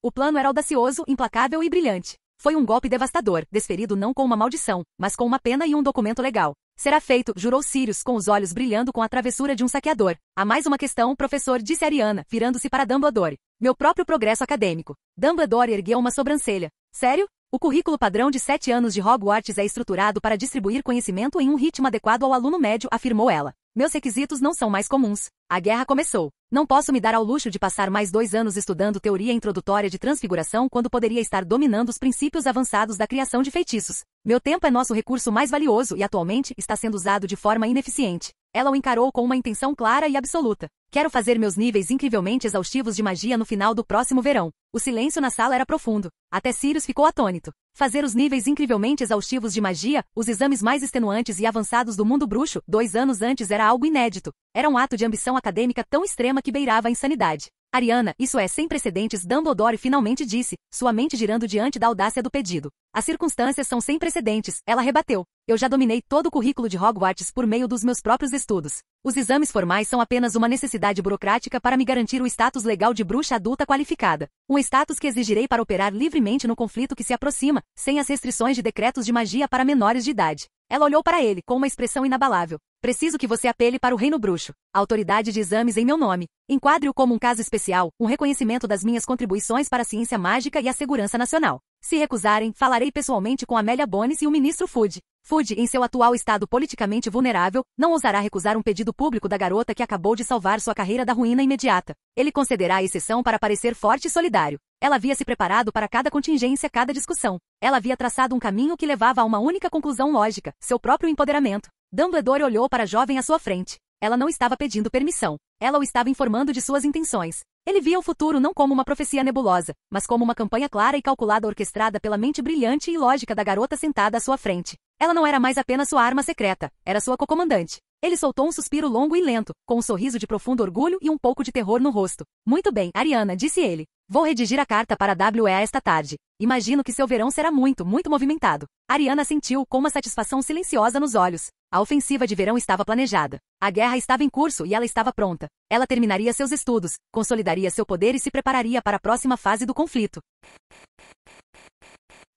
O plano era audacioso, implacável e brilhante. Foi um golpe devastador, desferido não com uma maldição, mas com uma pena e um documento legal. Será feito, jurou Sirius, com os olhos brilhando com a travessura de um saqueador. Há mais uma questão, professor, disse Ariana, virando-se para Dumbledore. Meu próprio progresso acadêmico. Dumbledore ergueu uma sobrancelha. Sério? O currículo padrão de 7 anos de Hogwarts é estruturado para distribuir conhecimento em um ritmo adequado ao aluno médio, afirmou ela. Meus requisitos não são mais comuns. A guerra começou. Não posso me dar ao luxo de passar mais 2 anos estudando teoria introdutória de transfiguração quando poderia estar dominando os princípios avançados da criação de feitiços. Meu tempo é nosso recurso mais valioso e atualmente está sendo usado de forma ineficiente. Ela o encarou com uma intenção clara e absoluta. Quero fazer meus níveis incrivelmente exaustivos de magia no final do próximo verão. O silêncio na sala era profundo. Até Sirius ficou atônito. Fazer os níveis incrivelmente exaustivos de magia, os exames mais extenuantes e avançados do mundo bruxo, 2 anos antes era algo inédito. Era um ato de ambição acadêmica tão extrema que beirava a insanidade. Ariana, isso é sem precedentes, Dumbledore finalmente disse, sua mente girando diante da audácia do pedido. As circunstâncias são sem precedentes, ela rebateu. Eu já dominei todo o currículo de Hogwarts por meio dos meus próprios estudos. Os exames formais são apenas uma necessidade burocrática para me garantir o status legal de bruxa adulta qualificada. Um status que exigirei para operar livremente no conflito que se aproxima, sem as restrições de decretos de magia para menores de idade. Ela olhou para ele, com uma expressão inabalável. Preciso que você apele para o Reino Bruxo. A autoridade de exames em meu nome. Enquadre-o como um caso especial, um reconhecimento das minhas contribuições para a ciência mágica e a segurança nacional. Se recusarem, falarei pessoalmente com Amélia Bones e o ministro Fudge. Fudge, em seu atual estado politicamente vulnerável, não ousará recusar um pedido público da garota que acabou de salvar sua carreira da ruína imediata. Ele concederá a exceção para parecer forte e solidário. Ela havia se preparado para cada contingência, cada discussão. Ela havia traçado um caminho que levava a uma única conclusão lógica, seu próprio empoderamento. Dumbledore olhou para a jovem à sua frente. Ela não estava pedindo permissão. Ela o estava informando de suas intenções. Ele via o futuro não como uma profecia nebulosa, mas como uma campanha clara e calculada orquestrada pela mente brilhante e lógica da garota sentada à sua frente. Ela não era mais apenas sua arma secreta, era sua cocomandante. Ele soltou um suspiro longo e lento, com um sorriso de profundo orgulho e um pouco de terror no rosto. Muito bem, Ariana, disse ele. Vou redigir a carta para a WEA esta tarde. Imagino que seu verão será muito, muito movimentado. Ariana sentiu com uma satisfação silenciosa nos olhos. A ofensiva de verão estava planejada. A guerra estava em curso e ela estava pronta. Ela terminaria seus estudos, consolidaria seu poder e se prepararia para a próxima fase do conflito.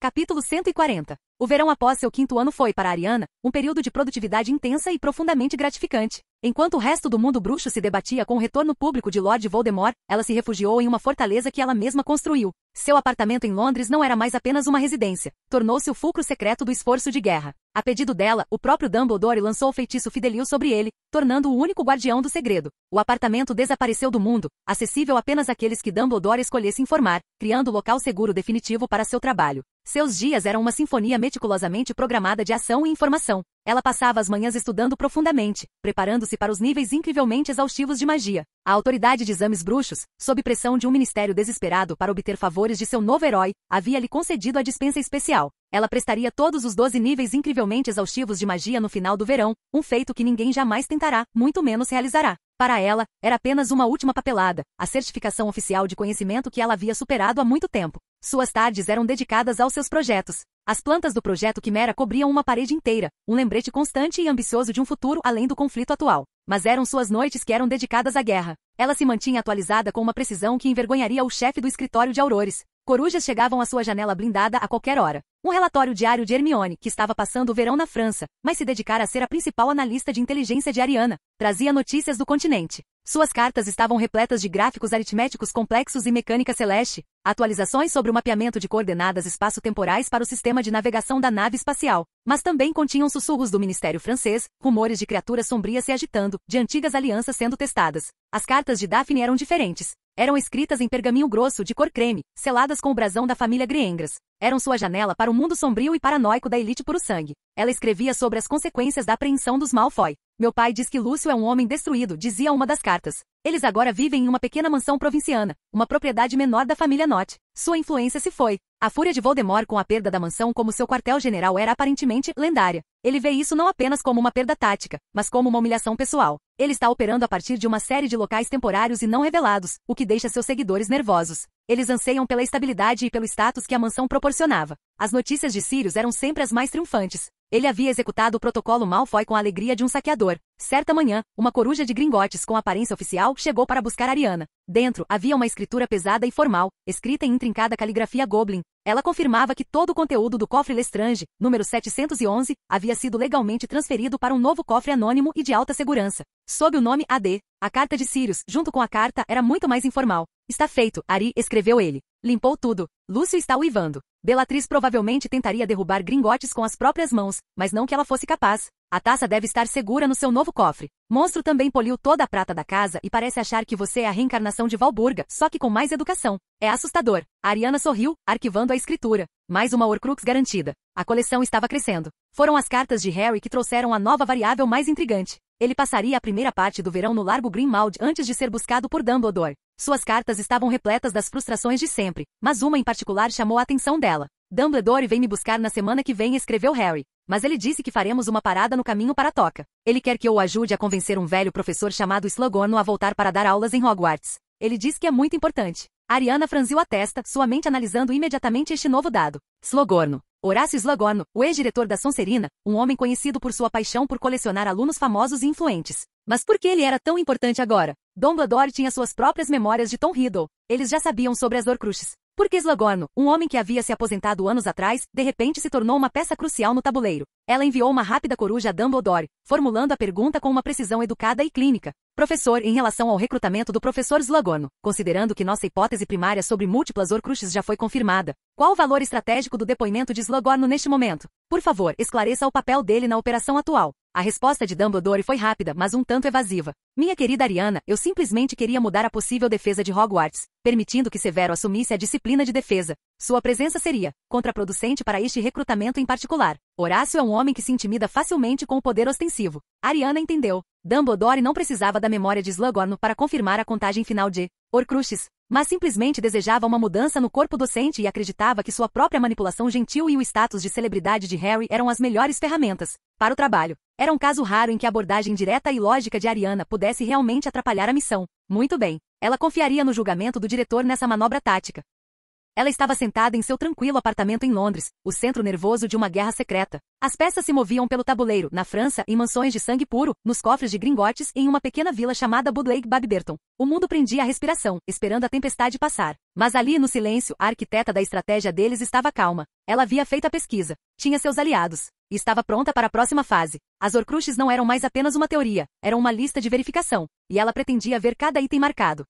Capítulo 140. O verão após seu 5º ano foi, para Ariana, um período de produtividade intensa e profundamente gratificante. Enquanto o resto do mundo bruxo se debatia com o retorno público de Lord Voldemort, ela se refugiou em uma fortaleza que ela mesma construiu. Seu apartamento em Londres não era mais apenas uma residência. Tornou-se o fulcro secreto do esforço de guerra. A pedido dela, o próprio Dumbledore lançou o feitiço Fidelio sobre ele, tornando-o o único guardião do segredo. O apartamento desapareceu do mundo, acessível apenas àqueles que Dumbledore escolhesse informar, criando o local seguro definitivo para seu trabalho. Seus dias eram uma sinfonia meticulosamente programada de ação e informação. Ela passava as manhãs estudando profundamente, preparando-se para os níveis incrivelmente exaustivos de magia. A autoridade de exames bruxos, sob pressão de um ministério desesperado para obter favores de seu novo herói, havia-lhe concedido a dispensa especial. Ela prestaria todos os 12 níveis incrivelmente exaustivos de magia no final do verão, um feito que ninguém jamais tentará, muito menos realizará. Para ela, era apenas uma última papelada, a certificação oficial de conhecimento que ela havia superado há muito tempo. Suas tardes eram dedicadas aos seus projetos. As plantas do projeto Quimera cobriam uma parede inteira, um lembrete constante e ambicioso de um futuro além do conflito atual. Mas eram suas noites que eram dedicadas à guerra. Ela se mantinha atualizada com uma precisão que envergonharia o chefe do escritório de Aurores. Corujas chegavam à sua janela blindada a qualquer hora. Um relatório diário de Hermione, que estava passando o verão na França, mas se dedicara a ser a principal analista de inteligência de Ariana, trazia notícias do continente. Suas cartas estavam repletas de gráficos aritméticos complexos e mecânica celeste, atualizações sobre o mapeamento de coordenadas espaço-temporais para o sistema de navegação da nave espacial, mas também continham sussurros do Ministério francês, rumores de criaturas sombrias se agitando, de antigas alianças sendo testadas. As cartas de Daphne eram diferentes. Eram escritas em pergaminho grosso de cor creme, seladas com o brasão da família Griengras. Eram sua janela para o mundo sombrio e paranoico da elite puro-sangue. Ela escrevia sobre as consequências da apreensão dos Malfoy. Meu pai diz que Lúcio é um homem destruído, dizia uma das cartas. Eles agora vivem em uma pequena mansão provinciana, uma propriedade menor da família Nott. Sua influência se foi. A fúria de Voldemort com a perda da mansão como seu quartel-general era aparentemente lendária. Ele vê isso não apenas como uma perda tática, mas como uma humilhação pessoal. Ele está operando a partir de uma série de locais temporários e não revelados, o que deixa seus seguidores nervosos. Eles anseiam pela estabilidade e pelo status que a mansão proporcionava. As notícias de Sirius eram sempre as mais triunfantes. Ele havia executado o protocolo Malfoy com a alegria de um saqueador. Certa manhã, uma coruja de Gringotts com aparência oficial chegou para buscar Ariana. Dentro, havia uma escritura pesada e formal, escrita em intrincada caligrafia Goblin. Ela confirmava que todo o conteúdo do cofre Lestrange, número 711, havia sido legalmente transferido para um novo cofre anônimo e de alta segurança, sob o nome AD. A carta de Sirius, junto com a carta, era muito mais informal. Está feito, Ari, escreveu ele. Limpou tudo. Lúcio está uivando. Bellatrix provavelmente tentaria derrubar Gringotts com as próprias mãos, mas não que ela fosse capaz. A taça deve estar segura no seu novo cofre. Monstro também poliu toda a prata da casa e parece achar que você é a reencarnação de Valburga, só que com mais educação. É assustador. A Ariana sorriu, arquivando a escritura. Mais uma Horcrux garantida. A coleção estava crescendo. Foram as cartas de Harry que trouxeram a nova variável mais intrigante. Ele passaria a primeira parte do verão no Largo Grimmauld antes de ser buscado por Dumbledore. Suas cartas estavam repletas das frustrações de sempre, mas uma em particular chamou a atenção dela. Dumbledore vem me buscar na semana que vem, escreveu Harry. Mas ele disse que faremos uma parada no caminho para a toca. Ele quer que eu o ajude a convencer um velho professor chamado Slughorn a voltar para dar aulas em Hogwarts. Ele diz que é muito importante. Ariana franziu a testa, sua mente analisando imediatamente este novo dado. Slughorn. Horácio Slughorn, o ex-diretor da Sonserina, um homem conhecido por sua paixão por colecionar alunos famosos e influentes. Mas por que ele era tão importante agora? Dumbledore tinha suas próprias memórias de Tom Riddle. Eles já sabiam sobre as Horcruxes. Por que Slughorn, um homem que havia se aposentado anos atrás, de repente se tornou uma peça crucial no tabuleiro? Ela enviou uma rápida coruja a Dumbledore, formulando a pergunta com uma precisão educada e clínica. Professor, em relação ao recrutamento do professor Slughorn, considerando que nossa hipótese primária sobre múltiplas Horcruxes já foi confirmada, qual o valor estratégico do depoimento de Slughorn neste momento? Por favor, esclareça o papel dele na operação atual. A resposta de Dumbledore foi rápida, mas um tanto evasiva. Minha querida Ariana, eu simplesmente queria mudar a possível defesa de Hogwarts, permitindo que Severo assumisse a disciplina de defesa. Sua presença seria contraproducente para este recrutamento em particular. Horácio é um homem que se intimida facilmente com o poder ostensivo. Ariana entendeu. Dumbledore não precisava da memória de Slughorn para confirmar a contagem final de Horcruxes, mas simplesmente desejava uma mudança no corpo docente e acreditava que sua própria manipulação gentil e o status de celebridade de Harry eram as melhores ferramentas para o trabalho. Era um caso raro em que a abordagem direta e lógica de Ariana pudesse realmente atrapalhar a missão. Muito bem. Ela confiaria no julgamento do diretor nessa manobra tática. Ela estava sentada em seu tranquilo apartamento em Londres, o centro nervoso de uma guerra secreta. As peças se moviam pelo tabuleiro, na França, em mansões de sangue puro, nos cofres de Gringotts e em uma pequena vila chamada Budleigh Babberton. O mundo prendia a respiração, esperando a tempestade passar. Mas ali, no silêncio, a arquiteta da estratégia deles estava calma. Ela havia feito a pesquisa, tinha seus aliados, e estava pronta para a próxima fase. As Horcruxes não eram mais apenas uma teoria, eram uma lista de verificação, e ela pretendia ver cada item marcado.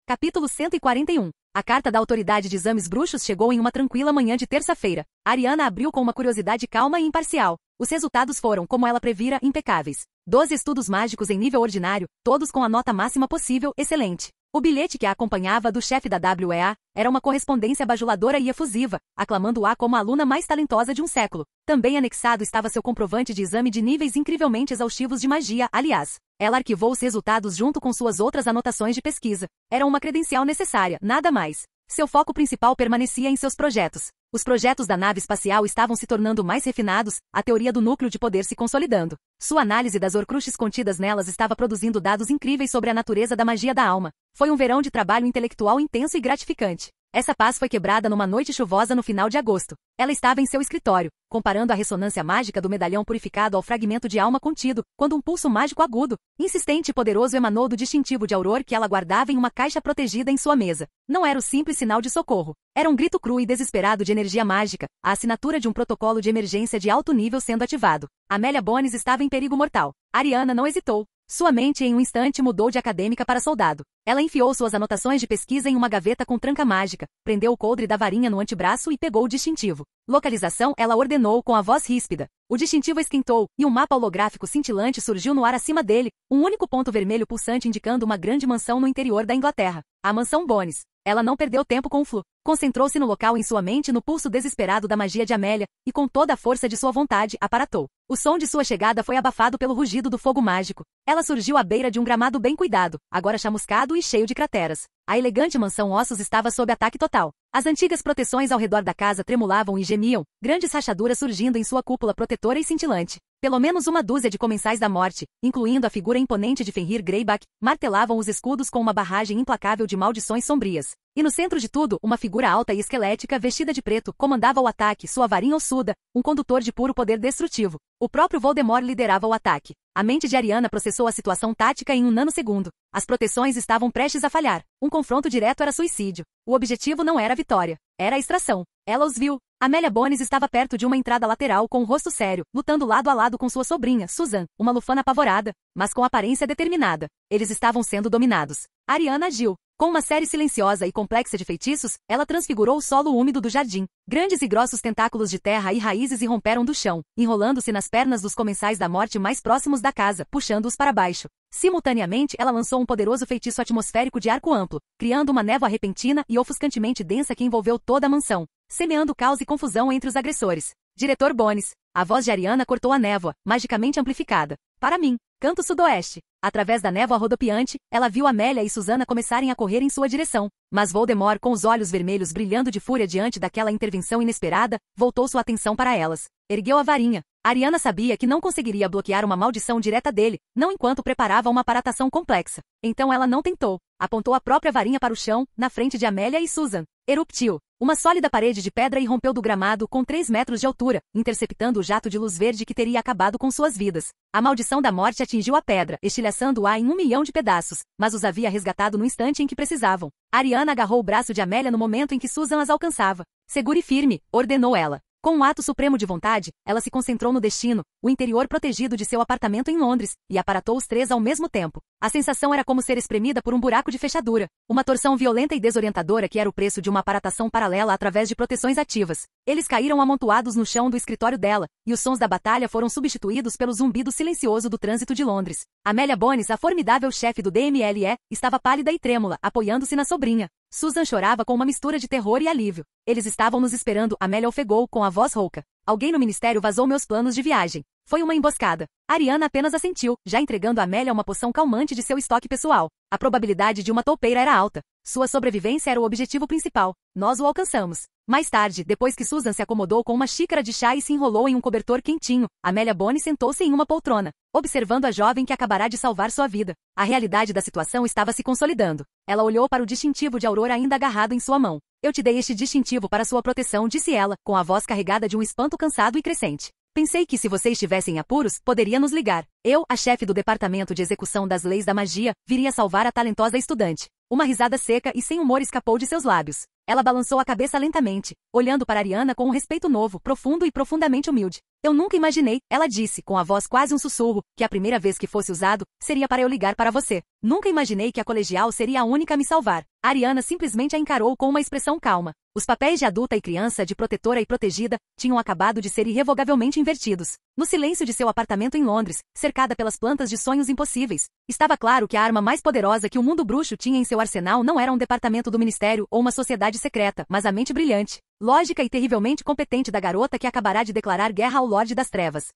Capítulo 141. A carta da Autoridade de Exames Bruxos chegou em uma tranquila manhã de terça-feira. Ariana abriu com uma curiosidade calma e imparcial. Os resultados foram, como ela previra, impecáveis. 12 estudos mágicos em nível ordinário, todos com a nota máxima possível, excelente. O bilhete que a acompanhava do chefe da WEA era uma correspondência bajuladora e efusiva, aclamando-a como a aluna mais talentosa de um século. Também anexado estava seu comprovante de exame de níveis incrivelmente exaustivos de magia, aliás. Ela arquivou os resultados junto com suas outras anotações de pesquisa. Era uma credencial necessária, nada mais. Seu foco principal permanecia em seus projetos. Os projetos da nave espacial estavam se tornando mais refinados, a teoria do núcleo de poder se consolidando. Sua análise das Horcruxes contidas nelas estava produzindo dados incríveis sobre a natureza da magia da alma. Foi um verão de trabalho intelectual intenso e gratificante. Essa paz foi quebrada numa noite chuvosa no final de agosto. Ela estava em seu escritório, comparando a ressonância mágica do medalhão purificado ao fragmento de alma contido, quando um pulso mágico agudo, insistente e poderoso emanou do distintivo de auror que ela guardava em uma caixa protegida em sua mesa. Não era o simples sinal de socorro. Era um grito cru e desesperado de energia mágica, a assinatura de um protocolo de emergência de alto nível sendo ativado. Amélia Bones estava em perigo mortal. Ariana não hesitou. Sua mente em um instante mudou de acadêmica para soldado. Ela enfiou suas anotações de pesquisa em uma gaveta com tranca mágica, prendeu o coldre da varinha no antebraço e pegou o distintivo. Localização, ela ordenou com a voz ríspida. O distintivo esquentou, e um mapa holográfico cintilante surgiu no ar acima dele, um único ponto vermelho pulsante indicando uma grande mansão no interior da Inglaterra. A mansão Bones. Ela não perdeu tempo com o flu. Concentrou-se no local em sua mente no pulso desesperado da magia de Amélia, e com toda a força de sua vontade, aparatou. O som de sua chegada foi abafado pelo rugido do fogo mágico. Ela surgiu à beira de um gramado bem cuidado, agora chamuscado e cheio de crateras. A elegante mansão Ossos estava sob ataque total. As antigas proteções ao redor da casa tremulavam e gemiam, grandes rachaduras surgindo em sua cúpula protetora e cintilante. Pelo menos uma dúzia de comensais da morte, incluindo a figura imponente de Fenrir Greyback, martelavam os escudos com uma barragem implacável de maldições sombrias. E no centro de tudo, uma figura alta e esquelética vestida de preto comandava o ataque, sua varinha ossuda, um condutor de puro poder destrutivo. O próprio Voldemort liderava o ataque. A mente de Ariana processou a situação tática em um nanosegundo. As proteções estavam prestes a falhar. Um confronto direto era suicídio. O objetivo não era a vitória, era a extração. Ela os viu. Amélia Bones estava perto de uma entrada lateral com um rosto sério, lutando lado a lado com sua sobrinha, Susan, uma lufana apavorada, mas com aparência determinada. Eles estavam sendo dominados. Ariana agiu. Com uma série silenciosa e complexa de feitiços, ela transfigurou o solo úmido do jardim. Grandes e grossos tentáculos de terra e raízes irromperam do chão, enrolando-se nas pernas dos comensais da morte mais próximos da casa, puxando-os para baixo. Simultaneamente, ela lançou um poderoso feitiço atmosférico de arco amplo, criando uma névoa repentina e ofuscantemente densa que envolveu toda a mansão, semeando caos e confusão entre os agressores. Diretor Bones. A voz de Ariana cortou a névoa, magicamente amplificada. Para mim. Canto sudoeste. Através da névoa rodopiante, ela viu Amélia e Susana começarem a correr em sua direção. Mas Voldemort, com os olhos vermelhos brilhando de fúria diante daquela intervenção inesperada, voltou sua atenção para elas. Ergueu a varinha. Ariana sabia que não conseguiria bloquear uma maldição direta dele, não enquanto preparava uma aparatação complexa. Então ela não tentou. Apontou a própria varinha para o chão, na frente de Amélia e Susan. Eruptiu. Uma sólida parede de pedra irrompeu do gramado com 3 metros de altura, interceptando o jato de luz verde que teria acabado com suas vidas. A maldição da morte atingiu a pedra, estilhaçando-a em 1 milhão de pedaços, mas os havia resgatado no instante em que precisavam. Ariana agarrou o braço de Amélia no momento em que Susan as alcançava. Segure firme, ordenou ela. Com um ato supremo de vontade, ela se concentrou no destino, o interior protegido de seu apartamento em Londres, e aparatou os 3 ao mesmo tempo. A sensação era como ser espremida por um buraco de fechadura, uma torção violenta e desorientadora que era o preço de uma aparatação paralela através de proteções ativas. Eles caíram amontoados no chão do escritório dela, e os sons da batalha foram substituídos pelo zumbido silencioso do trânsito de Londres. Amélia Bones, a formidável chefe do DMLE, estava pálida e trêmula, apoiando-se na sobrinha. Susan chorava com uma mistura de terror e alívio. Eles estavam nos esperando, Amélia ofegou com a voz rouca. Alguém no ministério vazou meus planos de viagem. Foi uma emboscada. Ariana apenas assentiu, já entregando a Amélia uma poção calmante de seu estoque pessoal. A probabilidade de uma toupeira era alta. Sua sobrevivência era o objetivo principal. Nós o alcançamos. Mais tarde, depois que Susan se acomodou com uma xícara de chá e se enrolou em um cobertor quentinho, Amélia Bones sentou-se em uma poltrona, observando a jovem que acabará de salvar sua vida. A realidade da situação estava se consolidando. Ela olhou para o distintivo de Aurora ainda agarrado em sua mão. Eu te dei este distintivo para sua proteção, disse ela, com a voz carregada de um espanto cansado e crescente. Pensei que se você estivesse em apuros, poderia nos ligar. Eu, a chefe do Departamento de Execução das Leis da Magia, viria salvar a talentosa estudante. Uma risada seca e sem humor escapou de seus lábios. Ela balançou a cabeça lentamente, olhando para Ariana com um respeito novo, profundo e profundamente humilde. Eu nunca imaginei, ela disse, com a voz quase um sussurro, que a primeira vez que fosse usado, seria para eu ligar para você. Nunca imaginei que a colegial seria a única a me salvar. Ariana simplesmente a encarou com uma expressão calma. Os papéis de adulta e criança, de protetora e protegida, tinham acabado de ser irrevogavelmente invertidos. No silêncio de seu apartamento em Londres, cercada pelas plantas de sonhos impossíveis, estava claro que a arma mais poderosa que o mundo bruxo tinha em seu arsenal não era um departamento do ministério ou uma sociedade secreta, mas a mente brilhante, lógica e terrivelmente competente da garota que acabará de declarar guerra ao Lorde das Trevas.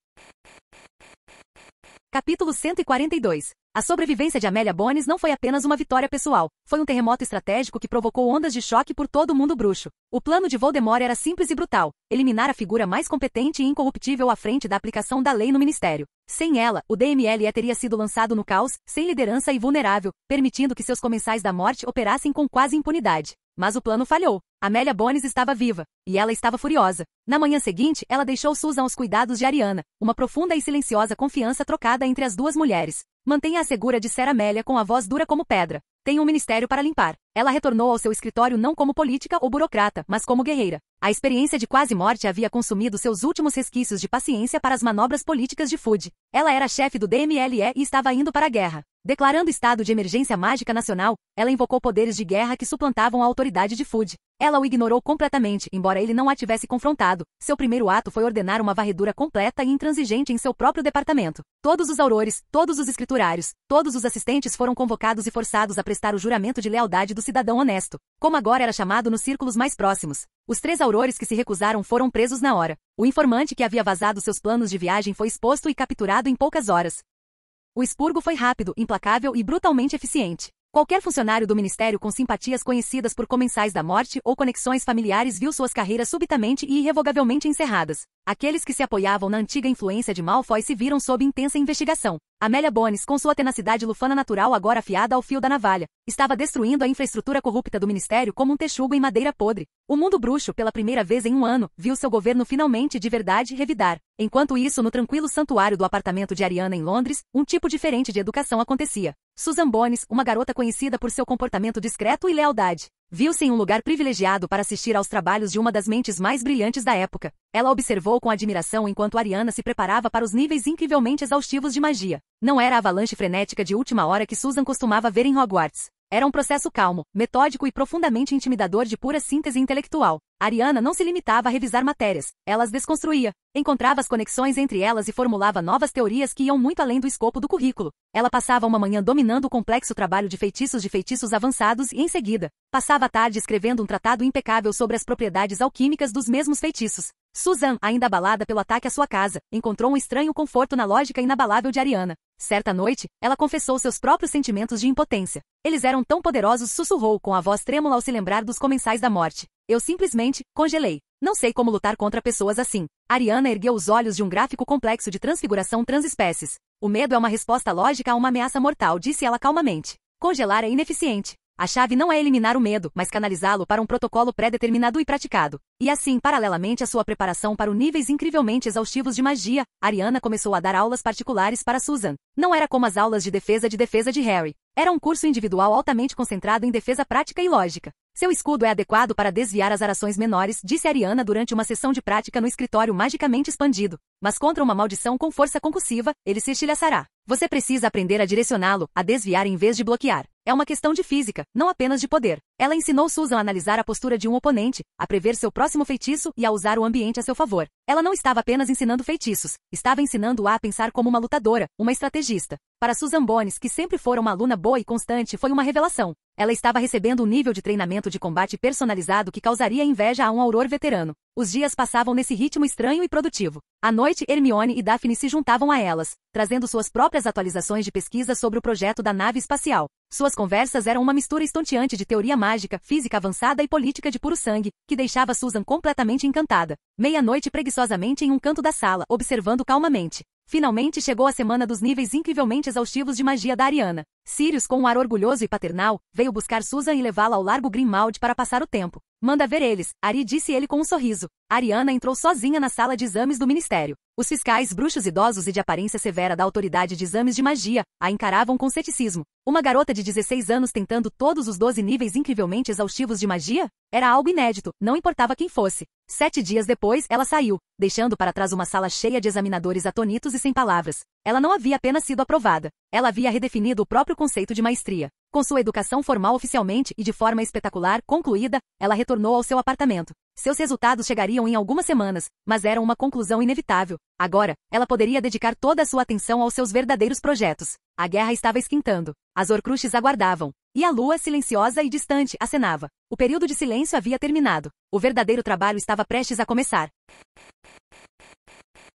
Capítulo 142. A sobrevivência de Amélia Bones não foi apenas uma vitória pessoal, foi um terremoto estratégico que provocou ondas de choque por todo o mundo bruxo. O plano de Voldemort era simples e brutal, eliminar a figura mais competente e incorruptível à frente da aplicação da lei no ministério. Sem ela, o DMLE teria sido lançado no caos, sem liderança e vulnerável, permitindo que seus comensais da morte operassem com quase impunidade. Mas o plano falhou. Amélia Bones estava viva, e ela estava furiosa. Na manhã seguinte, ela deixou Susan aos cuidados de Ariana, uma profunda e silenciosa confiança trocada entre as duas mulheres. Mantenha-a segura, dissera Amélia com a voz dura como pedra. Tem um ministério para limpar. Ela retornou ao seu escritório não como política ou burocrata, mas como guerreira. A experiência de quase morte havia consumido seus últimos resquícios de paciência para as manobras políticas de Fudge. Ela era chefe do DMLE e estava indo para a guerra. Declarando estado de emergência mágica nacional, ela invocou poderes de guerra que suplantavam a autoridade de Fudge. Ela o ignorou completamente, embora ele não a tivesse confrontado. Seu primeiro ato foi ordenar uma varredura completa e intransigente em seu próprio departamento. Todos os aurores, todos os escriturários, todos os assistentes foram convocados e forçados a prestar o juramento de lealdade do cidadão honesto, como agora era chamado nos círculos mais próximos. Os 3 aurores que se recusaram foram presos na hora. O informante que havia vazado seus planos de viagem foi exposto e capturado em poucas horas. O expurgo foi rápido, implacável e brutalmente eficiente. Qualquer funcionário do ministério com simpatias conhecidas por comensais da morte ou conexões familiares viu suas carreiras subitamente e irrevogavelmente encerradas. Aqueles que se apoiavam na antiga influência de Malfoy se viram sob intensa investigação. Amélia Bones, com sua tenacidade lufana natural agora afiada ao fio da navalha, estava destruindo a infraestrutura corrupta do ministério como um texugo em madeira podre. O mundo bruxo, pela primeira vez em um ano, viu seu governo finalmente de verdade revidar. Enquanto isso, no tranquilo santuário do apartamento de Ariana em Londres, um tipo diferente de educação acontecia. Susan Bones, uma garota conhecida por seu comportamento discreto e lealdade, Viu-se em um lugar privilegiado para assistir aos trabalhos de uma das mentes mais brilhantes da época. Ela observou com admiração enquanto Ariana se preparava para os níveis incrivelmente exaustivos de magia. Não era a avalanche frenética de última hora que Susan costumava ver em Hogwarts. Era um processo calmo, metódico e profundamente intimidador de pura síntese intelectual. Ariana não se limitava a revisar matérias, ela as desconstruía, encontrava as conexões entre elas e formulava novas teorias que iam muito além do escopo do currículo. Ela passava uma manhã dominando o complexo trabalho de feitiços avançados e, em seguida, passava a tarde escrevendo um tratado impecável sobre as propriedades alquímicas dos mesmos feitiços. Susan, ainda abalada pelo ataque à sua casa, encontrou um estranho conforto na lógica inabalável de Ariana. Certa noite, ela confessou seus próprios sentimentos de impotência. Eles eram tão poderosos, sussurrou com a voz trêmula ao se lembrar dos comensais da morte. Eu simplesmente congelei. Não sei como lutar contra pessoas assim. Ariana ergueu os olhos de um gráfico complexo de transfiguração transespécies. O medo é uma resposta lógica a uma ameaça mortal, disse ela calmamente. Congelar é ineficiente. A chave não é eliminar o medo, mas canalizá-lo para um protocolo pré-determinado e praticado. E assim, paralelamente à sua preparação para os níveis incrivelmente exaustivos de magia, Ariana começou a dar aulas particulares para Susan. Não era como as aulas de defesa de Harry. Era um curso individual altamente concentrado em defesa prática e lógica. Seu escudo é adequado para desviar as arações menores, disse Ariana durante uma sessão de prática no escritório magicamente expandido. Mas contra uma maldição com força concussiva, ele se estilhaçará. Você precisa aprender a direcioná-lo, a desviar em vez de bloquear. É uma questão de física, não apenas de poder. Ela ensinou Susan a analisar a postura de um oponente, a prever seu próximo feitiço e a usar o ambiente a seu favor. Ela não estava apenas ensinando feitiços, estava ensinando-a a pensar como uma lutadora, uma estrategista. Para Susan Bones, que sempre fora uma aluna boa e constante, foi uma revelação. Ela estava recebendo um nível de treinamento de combate personalizado que causaria inveja a um auror veterano. Os dias passavam nesse ritmo estranho e produtivo. À noite, Hermione e Daphne se juntavam a elas, trazendo suas próprias atualizações de pesquisa sobre o projeto da nave espacial. Suas conversas eram uma mistura estonteante de teoria mágica, física avançada e política de puro sangue, que deixava Susan completamente encantada. Meia-noite preguiçosamente em um canto da sala, observando calmamente. Finalmente chegou a semana dos níveis incrivelmente exaustivos de magia da Ariana. Sirius, com um ar orgulhoso e paternal, veio buscar Susan e levá-la ao Largo Grimmauld para passar o tempo. Manda ver eles, Ari, disse ele com um sorriso. Ariana entrou sozinha na sala de exames do ministério. Os fiscais, bruxos idosos e de aparência severa da autoridade de exames de magia, a encaravam com ceticismo. Uma garota de 16 anos tentando todos os 12 níveis incrivelmente exaustivos de magia? Era algo inédito, não importava quem fosse. 7 dias depois, ela saiu, deixando para trás uma sala cheia de examinadores atônitos e sem palavras. Ela não havia apenas sido aprovada. Ela havia redefinido o próprio conceito de maestria. Com sua educação formal oficialmente e de forma espetacular concluída, ela retornou ao seu apartamento. Seus resultados chegariam em algumas semanas, mas eram uma conclusão inevitável. Agora, ela poderia dedicar toda a sua atenção aos seus verdadeiros projetos. A guerra estava esquentando. As Horcruxes aguardavam. E a lua, silenciosa e distante, acenava. O período de silêncio havia terminado. O verdadeiro trabalho estava prestes a começar.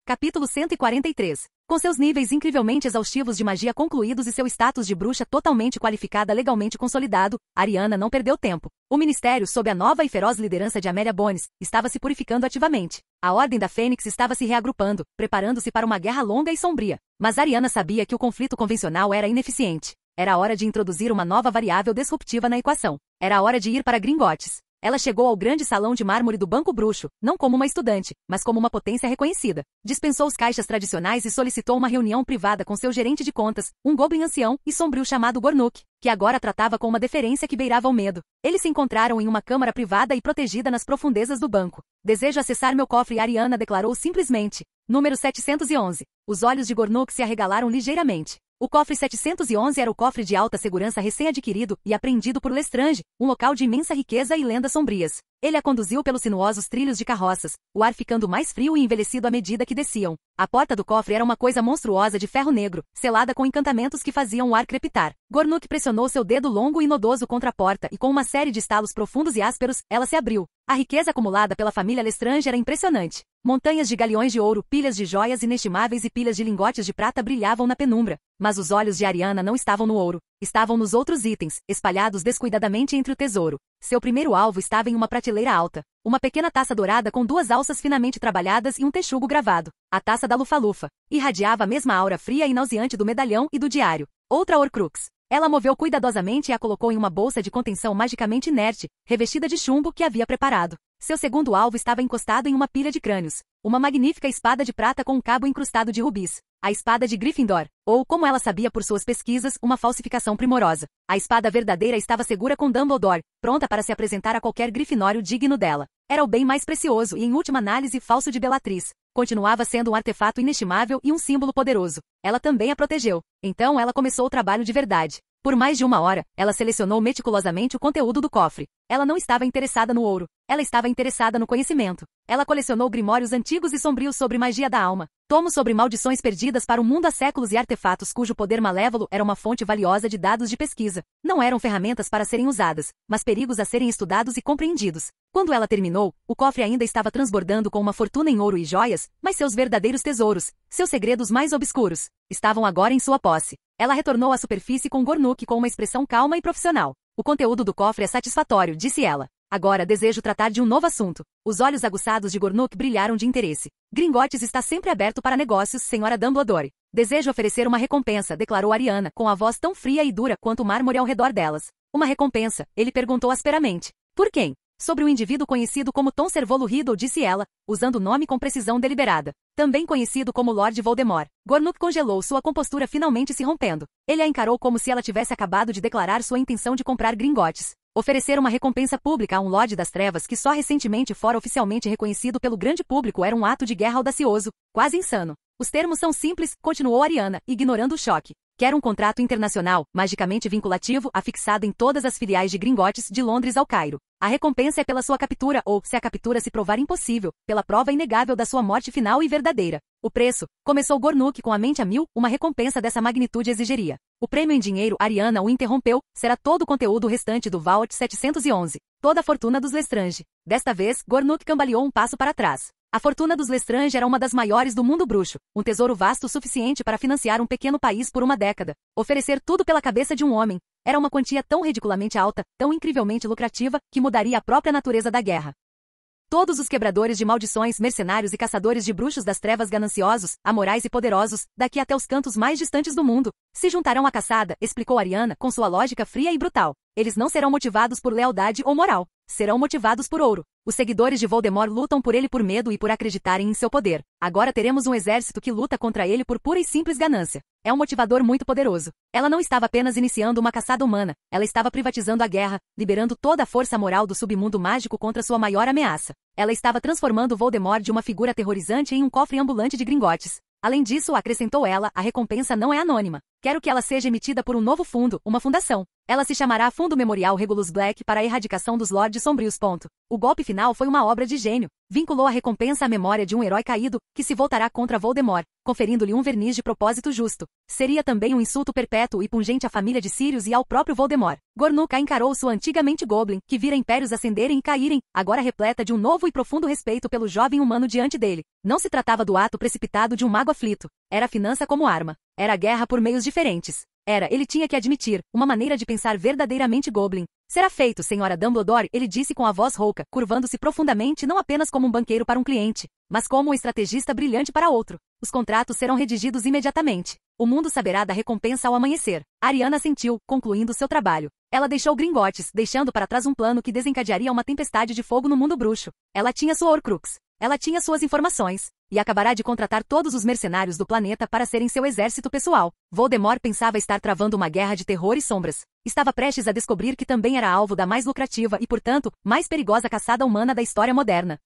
Capítulo 143. Com seus níveis incrivelmente exaustivos de magia concluídos e seu status de bruxa totalmente qualificada legalmente consolidado, Ariana não perdeu tempo. O ministério, sob a nova e feroz liderança de Amélia Bones, estava se purificando ativamente. A Ordem da Fênix estava se reagrupando, preparando-se para uma guerra longa e sombria. Mas Ariana sabia que o conflito convencional era ineficiente. Era hora de introduzir uma nova variável disruptiva na equação. Era hora de ir para Gringotts. Ela chegou ao grande salão de mármore do Banco Bruxo, não como uma estudante, mas como uma potência reconhecida. Dispensou os caixas tradicionais e solicitou uma reunião privada com seu gerente de contas, um goblin ancião e sombrio chamado Gornuk, que agora tratava com uma deferência que beirava o medo. Eles se encontraram em uma câmara privada e protegida nas profundezas do banco. Desejo acessar meu cofre, Ariana declarou simplesmente. Número 711. Os olhos de Gornuk se arregalaram ligeiramente. O cofre 711 era o cofre de alta segurança recém-adquirido e apreendido por Lestrange, um local de imensa riqueza e lendas sombrias. Ele a conduziu pelos sinuosos trilhos de carroças, o ar ficando mais frio e envelhecido à medida que desciam. A porta do cofre era uma coisa monstruosa de ferro negro, selada com encantamentos que faziam o ar crepitar. Gornuk pressionou seu dedo longo e nodoso contra a porta e com uma série de estalos profundos e ásperos, ela se abriu. A riqueza acumulada pela família Lestrange era impressionante. Montanhas de galeões de ouro, pilhas de joias inestimáveis e pilhas de lingotes de prata brilhavam na penumbra. Mas os olhos de Ariana não estavam no ouro. Estavam nos outros itens, espalhados descuidadamente entre o tesouro. Seu primeiro alvo estava em uma prateleira alta. Uma pequena taça dourada com 2 alças finamente trabalhadas e um texugo gravado. A taça da Lufa-Lufa. Irradiava a mesma aura fria e nauseante do medalhão e do diário. Outra Horcrux. Ela a moveu cuidadosamente e a colocou em uma bolsa de contenção magicamente inerte, revestida de chumbo que havia preparado. Seu segundo alvo estava encostado em uma pilha de crânios. uma magnífica espada de prata com um cabo incrustado de rubis. A espada de Gryffindor, ou, como ela sabia por suas pesquisas, uma falsificação primorosa. A espada verdadeira estava segura com Dumbledore, pronta para se apresentar a qualquer grifinório digno dela. Era o bem mais precioso e, em última análise, falso de Bellatrix. Continuava sendo um artefato inestimável e um símbolo poderoso. Ela também a protegeu. Então ela começou o trabalho de verdade. Por mais de 1 hora, ela selecionou meticulosamente o conteúdo do cofre. Ela não estava interessada no ouro. Ela estava interessada no conhecimento. Ela colecionou grimórios antigos e sombrios sobre magia da alma, tomos sobre maldições perdidas para o mundo há séculos e artefatos cujo poder malévolo era uma fonte valiosa de dados de pesquisa. Não eram ferramentas para serem usadas, mas perigos a serem estudados e compreendidos. Quando ela terminou, o cofre ainda estava transbordando com uma fortuna em ouro e joias, mas seus verdadeiros tesouros, seus segredos mais obscuros, estavam agora em sua posse. Ela retornou à superfície com Gornuk com uma expressão calma e profissional. O conteúdo do cofre é satisfatório, disse ela. Agora desejo tratar de um novo assunto. Os olhos aguçados de Gornuk brilharam de interesse. Gringotts está sempre aberto para negócios, senhora Dumbledore. Desejo oferecer uma recompensa, declarou Ariana, com a voz tão fria e dura quanto o mármore ao redor delas. Uma recompensa? Ele perguntou asperamente. Por quem? Sobre o indivíduo conhecido como Tom Servolo Riddle, disse ela, usando o nome com precisão deliberada. Também conhecido como Lord Voldemort. Gornuk congelou, sua compostura finalmente se rompendo. Ele a encarou como se ela tivesse acabado de declarar sua intenção de comprar Gringotts. Oferecer uma recompensa pública a um Lorde das Trevas que só recentemente fora oficialmente reconhecido pelo grande público era um ato de guerra audacioso, quase insano. Os termos são simples, continuou Ariana, ignorando o choque. Quer um contrato internacional, magicamente vinculativo, afixado em todas as filiais de Gringotts de Londres ao Cairo. A recompensa é pela sua captura ou, se a captura se provar impossível, pela prova inegável da sua morte final e verdadeira. O preço, começou Gornuk com a mente a mil, uma recompensa dessa magnitude exigiria. O prêmio em dinheiro, Ariana o interrompeu, será todo o conteúdo restante do Vault 711. Toda a fortuna dos Lestrange. Desta vez, Gornuk cambaleou um passo para trás. A fortuna dos Lestrange era uma das maiores do mundo bruxo, um tesouro vasto o suficiente para financiar um pequeno país por uma década. Oferecer tudo pela cabeça de um homem. Era uma quantia tão ridiculamente alta, tão incrivelmente lucrativa, que mudaria a própria natureza da guerra. Todos os quebradores de maldições, mercenários e caçadores de bruxos das trevas gananciosos, amorais e poderosos, daqui até os cantos mais distantes do mundo, se juntarão à caçada, explicou Ariana com sua lógica fria e brutal. Eles não serão motivados por lealdade ou moral. Serão motivados por ouro. Os seguidores de Voldemort lutam por ele por medo e por acreditarem em seu poder. Agora teremos um exército que luta contra ele por pura e simples ganância. É um motivador muito poderoso. Ela não estava apenas iniciando uma caçada humana, ela estava privatizando a guerra, liberando toda a força moral do submundo mágico contra sua maior ameaça. Ela estava transformando Voldemort de uma figura aterrorizante em um cofre ambulante de Gringotts. Além disso, acrescentou ela, a recompensa não é anônima. Quero que ela seja emitida por um novo fundo, uma fundação. Ela se chamará Fundo Memorial Regulus Black para a erradicação dos Lordes Sombrios. O golpe final foi uma obra de gênio. Vinculou a recompensa à memória de um herói caído, que se voltará contra Voldemort, conferindo-lhe um verniz de propósito justo. Seria também um insulto perpétuo e pungente à família de Sirius e ao próprio Voldemort. Gornuk a encarou sua antiga mente Goblin, que vira impérios ascenderem e caírem, agora repleta de um novo e profundo respeito pelo jovem humano diante dele. Não se tratava do ato precipitado de um mago aflito. Era a finança como arma. Era a guerra por meios diferentes. Era, ele tinha que admitir, uma maneira de pensar verdadeiramente Goblin. Será feito, senhora Dumbledore, ele disse com a voz rouca, curvando-se profundamente não apenas como um banqueiro para um cliente, mas como um estrategista brilhante para outro. Os contratos serão redigidos imediatamente. O mundo saberá da recompensa ao amanhecer. Ariana assentiu, concluindo seu trabalho. Ela deixou Gringotts, deixando para trás um plano que desencadearia uma tempestade de fogo no mundo bruxo. Ela tinha sua Horcrux. Ela tinha suas informações. E acabará de contratar todos os mercenários do planeta para serem seu exército pessoal. Voldemort pensava estar travando uma guerra de terror e sombras. Estava prestes a descobrir que também era alvo da mais lucrativa e, portanto, mais perigosa caçada humana da história moderna.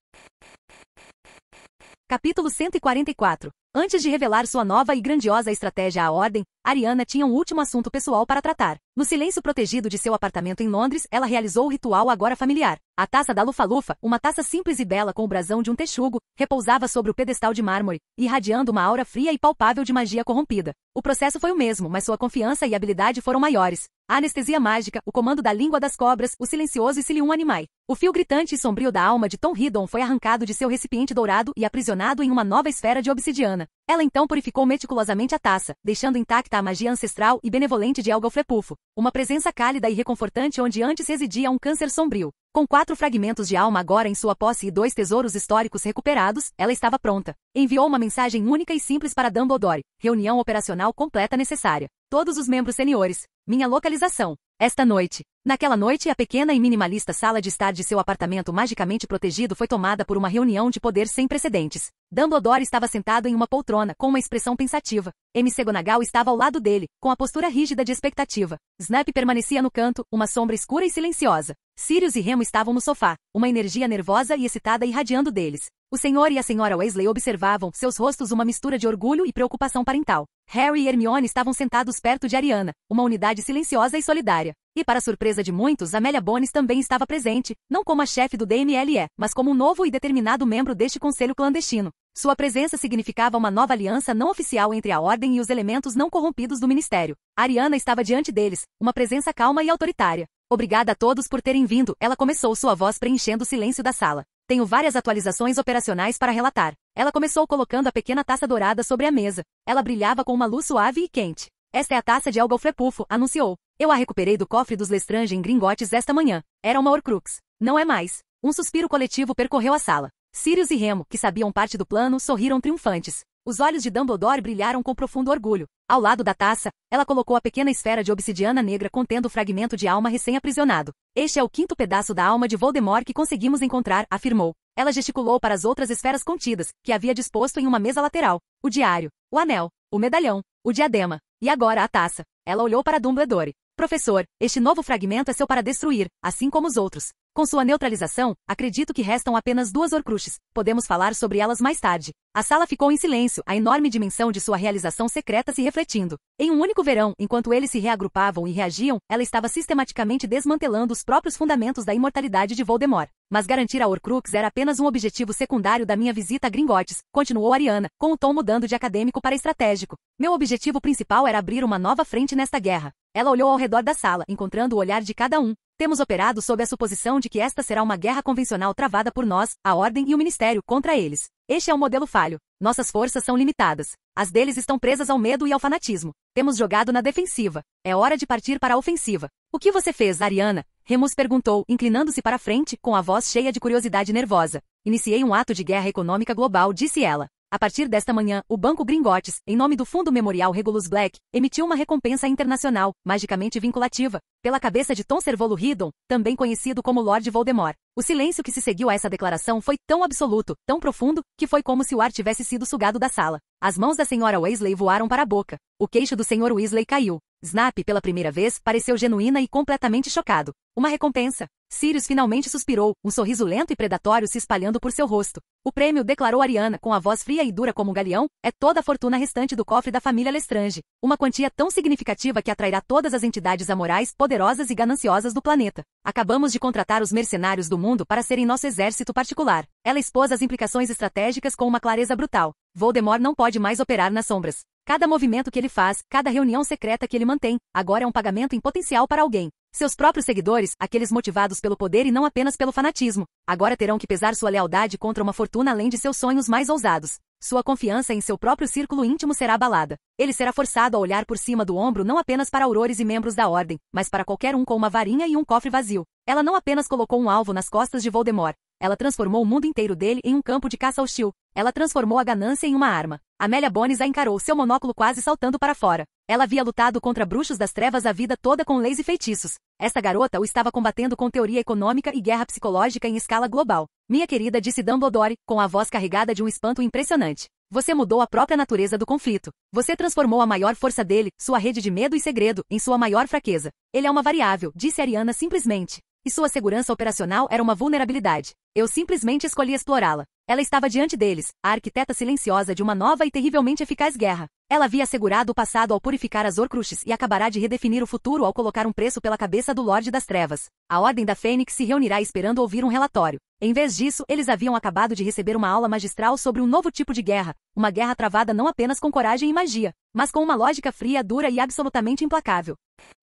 Capítulo 144. Antes de revelar sua nova e grandiosa estratégia à Ordem, Ariana tinha um último assunto pessoal para tratar. No silêncio protegido de seu apartamento em Londres, ela realizou o ritual agora familiar. A taça da Lufa-Lufa, uma taça simples e bela com o brasão de um texugo, repousava sobre o pedestal de mármore, irradiando uma aura fria e palpável de magia corrompida. O processo foi o mesmo, mas sua confiança e habilidade foram maiores. A anestesia mágica, o comando da língua das cobras, o silencioso Icilium Animae. O fio gritante e sombrio da alma de Tom Riddle foi arrancado de seu recipiente dourado e aprisionado em uma nova esfera de obsidiana. Ela então purificou meticulosamente a taça, deixando intacta a magia ancestral e benevolente de Elgalflepufo, uma presença cálida e reconfortante onde antes residia um câncer sombrio. Com 4 fragmentos de alma agora em sua posse e 2 tesouros históricos recuperados, ela estava pronta. Enviou uma mensagem única e simples para Dumbledore. Reunião operacional completa necessária. Todos os membros seniores. Minha localização. Esta noite. Naquela noite, a pequena e minimalista sala de estar de seu apartamento magicamente protegido foi tomada por uma reunião de poder sem precedentes. Dumbledore estava sentado em uma poltrona, com uma expressão pensativa. McGonagall estava ao lado dele, com a postura rígida de expectativa. Snape permanecia no canto, uma sombra escura e silenciosa. Sirius e Remo estavam no sofá, uma energia nervosa e excitada irradiando deles. O senhor e a senhora Weasley observavam, seus rostos uma mistura de orgulho e preocupação parental. Harry e Hermione estavam sentados perto de Ariana, uma unidade silenciosa e solidária. E para surpresa de muitos, Amélia Bones também estava presente, não como a chefe do DMLE, mas como um novo e determinado membro deste conselho clandestino. Sua presença significava uma nova aliança não oficial entre a Ordem e os elementos não corrompidos do Ministério. Ariana estava diante deles, uma presença calma e autoritária. Obrigada a todos por terem vindo, ela começou, sua voz preenchendo o silêncio da sala. Tenho várias atualizações operacionais para relatar. Ela começou colocando a pequena taça dourada sobre a mesa. Ela brilhava com uma luz suave e quente. Esta é a taça de Elgolfrepufo, anunciou. Eu a recuperei do cofre dos Lestrange em Gringotts esta manhã. Era uma Horcrux. Não é mais. Um suspiro coletivo percorreu a sala. Sirius e Remo, que sabiam parte do plano, sorriram triunfantes. Os olhos de Dumbledore brilharam com profundo orgulho. Ao lado da taça, ela colocou a pequena esfera de obsidiana negra contendo o fragmento de alma recém-aprisionado. Este é o 5º pedaço da alma de Voldemort que conseguimos encontrar, afirmou. Ela gesticulou para as outras esferas contidas, que havia disposto em uma mesa lateral. O diário, o anel, o medalhão, o diadema. E agora a taça. Ela olhou para Dumbledore. Professor, este novo fragmento é seu para destruir, assim como os outros. Com sua neutralização, acredito que restam apenas 2 Horcruxes. Podemos falar sobre elas mais tarde. A sala ficou em silêncio, a enorme dimensão de sua realização secreta se refletindo. Em um único verão, enquanto eles se reagrupavam e reagiam, ela estava sistematicamente desmantelando os próprios fundamentos da imortalidade de Voldemort. Mas garantir a Horcrux era apenas um objetivo secundário da minha visita a Gringotts, continuou Ariana, com o tom mudando de acadêmico para estratégico. Meu objetivo principal era abrir uma nova frente nesta guerra. Ela olhou ao redor da sala, encontrando o olhar de cada um. Temos operado sob a suposição de que esta será uma guerra convencional travada por nós, a Ordem e o Ministério, contra eles. Este é um modelo falho. Nossas forças são limitadas. As deles estão presas ao medo e ao fanatismo. Temos jogado na defensiva. É hora de partir para a ofensiva. O que você fez, Ariana? Remus perguntou, inclinando-se para a frente, com a voz cheia de curiosidade nervosa. Iniciei um ato de guerra econômica global, disse ela. A partir desta manhã, o Banco Gringotts, em nome do Fundo Memorial Regulus Black, emitiu uma recompensa internacional, magicamente vinculativa, pela cabeça de Tom Servolo Riddon, também conhecido como Lord Voldemort. O silêncio que se seguiu a essa declaração foi tão absoluto, tão profundo, que foi como se o ar tivesse sido sugado da sala. As mãos da senhora Weasley voaram para a boca. O queixo do Sr. Weasley caiu. Snape, pela primeira vez, pareceu genuína e completamente chocado. Uma recompensa. Sirius finalmente suspirou, um sorriso lento e predatório se espalhando por seu rosto. O prêmio, declarou Ariana, com a voz fria e dura como um galeão, é toda a fortuna restante do cofre da família Lestrange. Uma quantia tão significativa que atrairá todas as entidades amorais, poderosas e gananciosas do planeta. Acabamos de contratar os mercenários do mundo para serem nosso exército particular. Ela expôs as implicações estratégicas com uma clareza brutal. Voldemort não pode mais operar nas sombras. Cada movimento que ele faz, cada reunião secreta que ele mantém, agora é um pagamento em potencial para alguém. Seus próprios seguidores, aqueles motivados pelo poder e não apenas pelo fanatismo, agora terão que pesar sua lealdade contra uma fortuna além de seus sonhos mais ousados. Sua confiança em seu próprio círculo íntimo será abalada. Ele será forçado a olhar por cima do ombro não apenas para aurores e membros da Ordem, mas para qualquer um com uma varinha e um cofre vazio. Ela não apenas colocou um alvo nas costas de Voldemort, ela transformou o mundo inteiro dele em um campo de caça hostil. Ela transformou a ganância em uma arma. Amélia Bones a encarou, seu monóculo quase saltando para fora. Ela havia lutado contra bruxos das trevas a vida toda com leis e feitiços. Esta garota o estava combatendo com teoria econômica e guerra psicológica em escala global. Minha querida, disse Dumbledore, com a voz carregada de um espanto impressionante. Você mudou a própria natureza do conflito. Você transformou a maior força dele, sua rede de medo e segredo, em sua maior fraqueza. Ele é uma variável, disse Ariana simplesmente. E sua segurança operacional era uma vulnerabilidade. Eu simplesmente escolhi explorá-la. Ela estava diante deles, a arquiteta silenciosa de uma nova e terrivelmente eficaz guerra. Ela havia assegurado o passado ao purificar as Horcruxes e acabará de redefinir o futuro ao colocar um preço pela cabeça do Lorde das Trevas. A Ordem da Fênix se reunirá esperando ouvir um relatório. Em vez disso, eles haviam acabado de receber uma aula magistral sobre um novo tipo de guerra, uma guerra travada não apenas com coragem e magia, mas com uma lógica fria, dura e absolutamente implacável.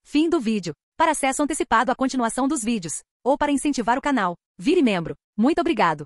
Fim do vídeo. Para acesso antecipado à continuação dos vídeos, ou para incentivar o canal, vire membro. Muito obrigado.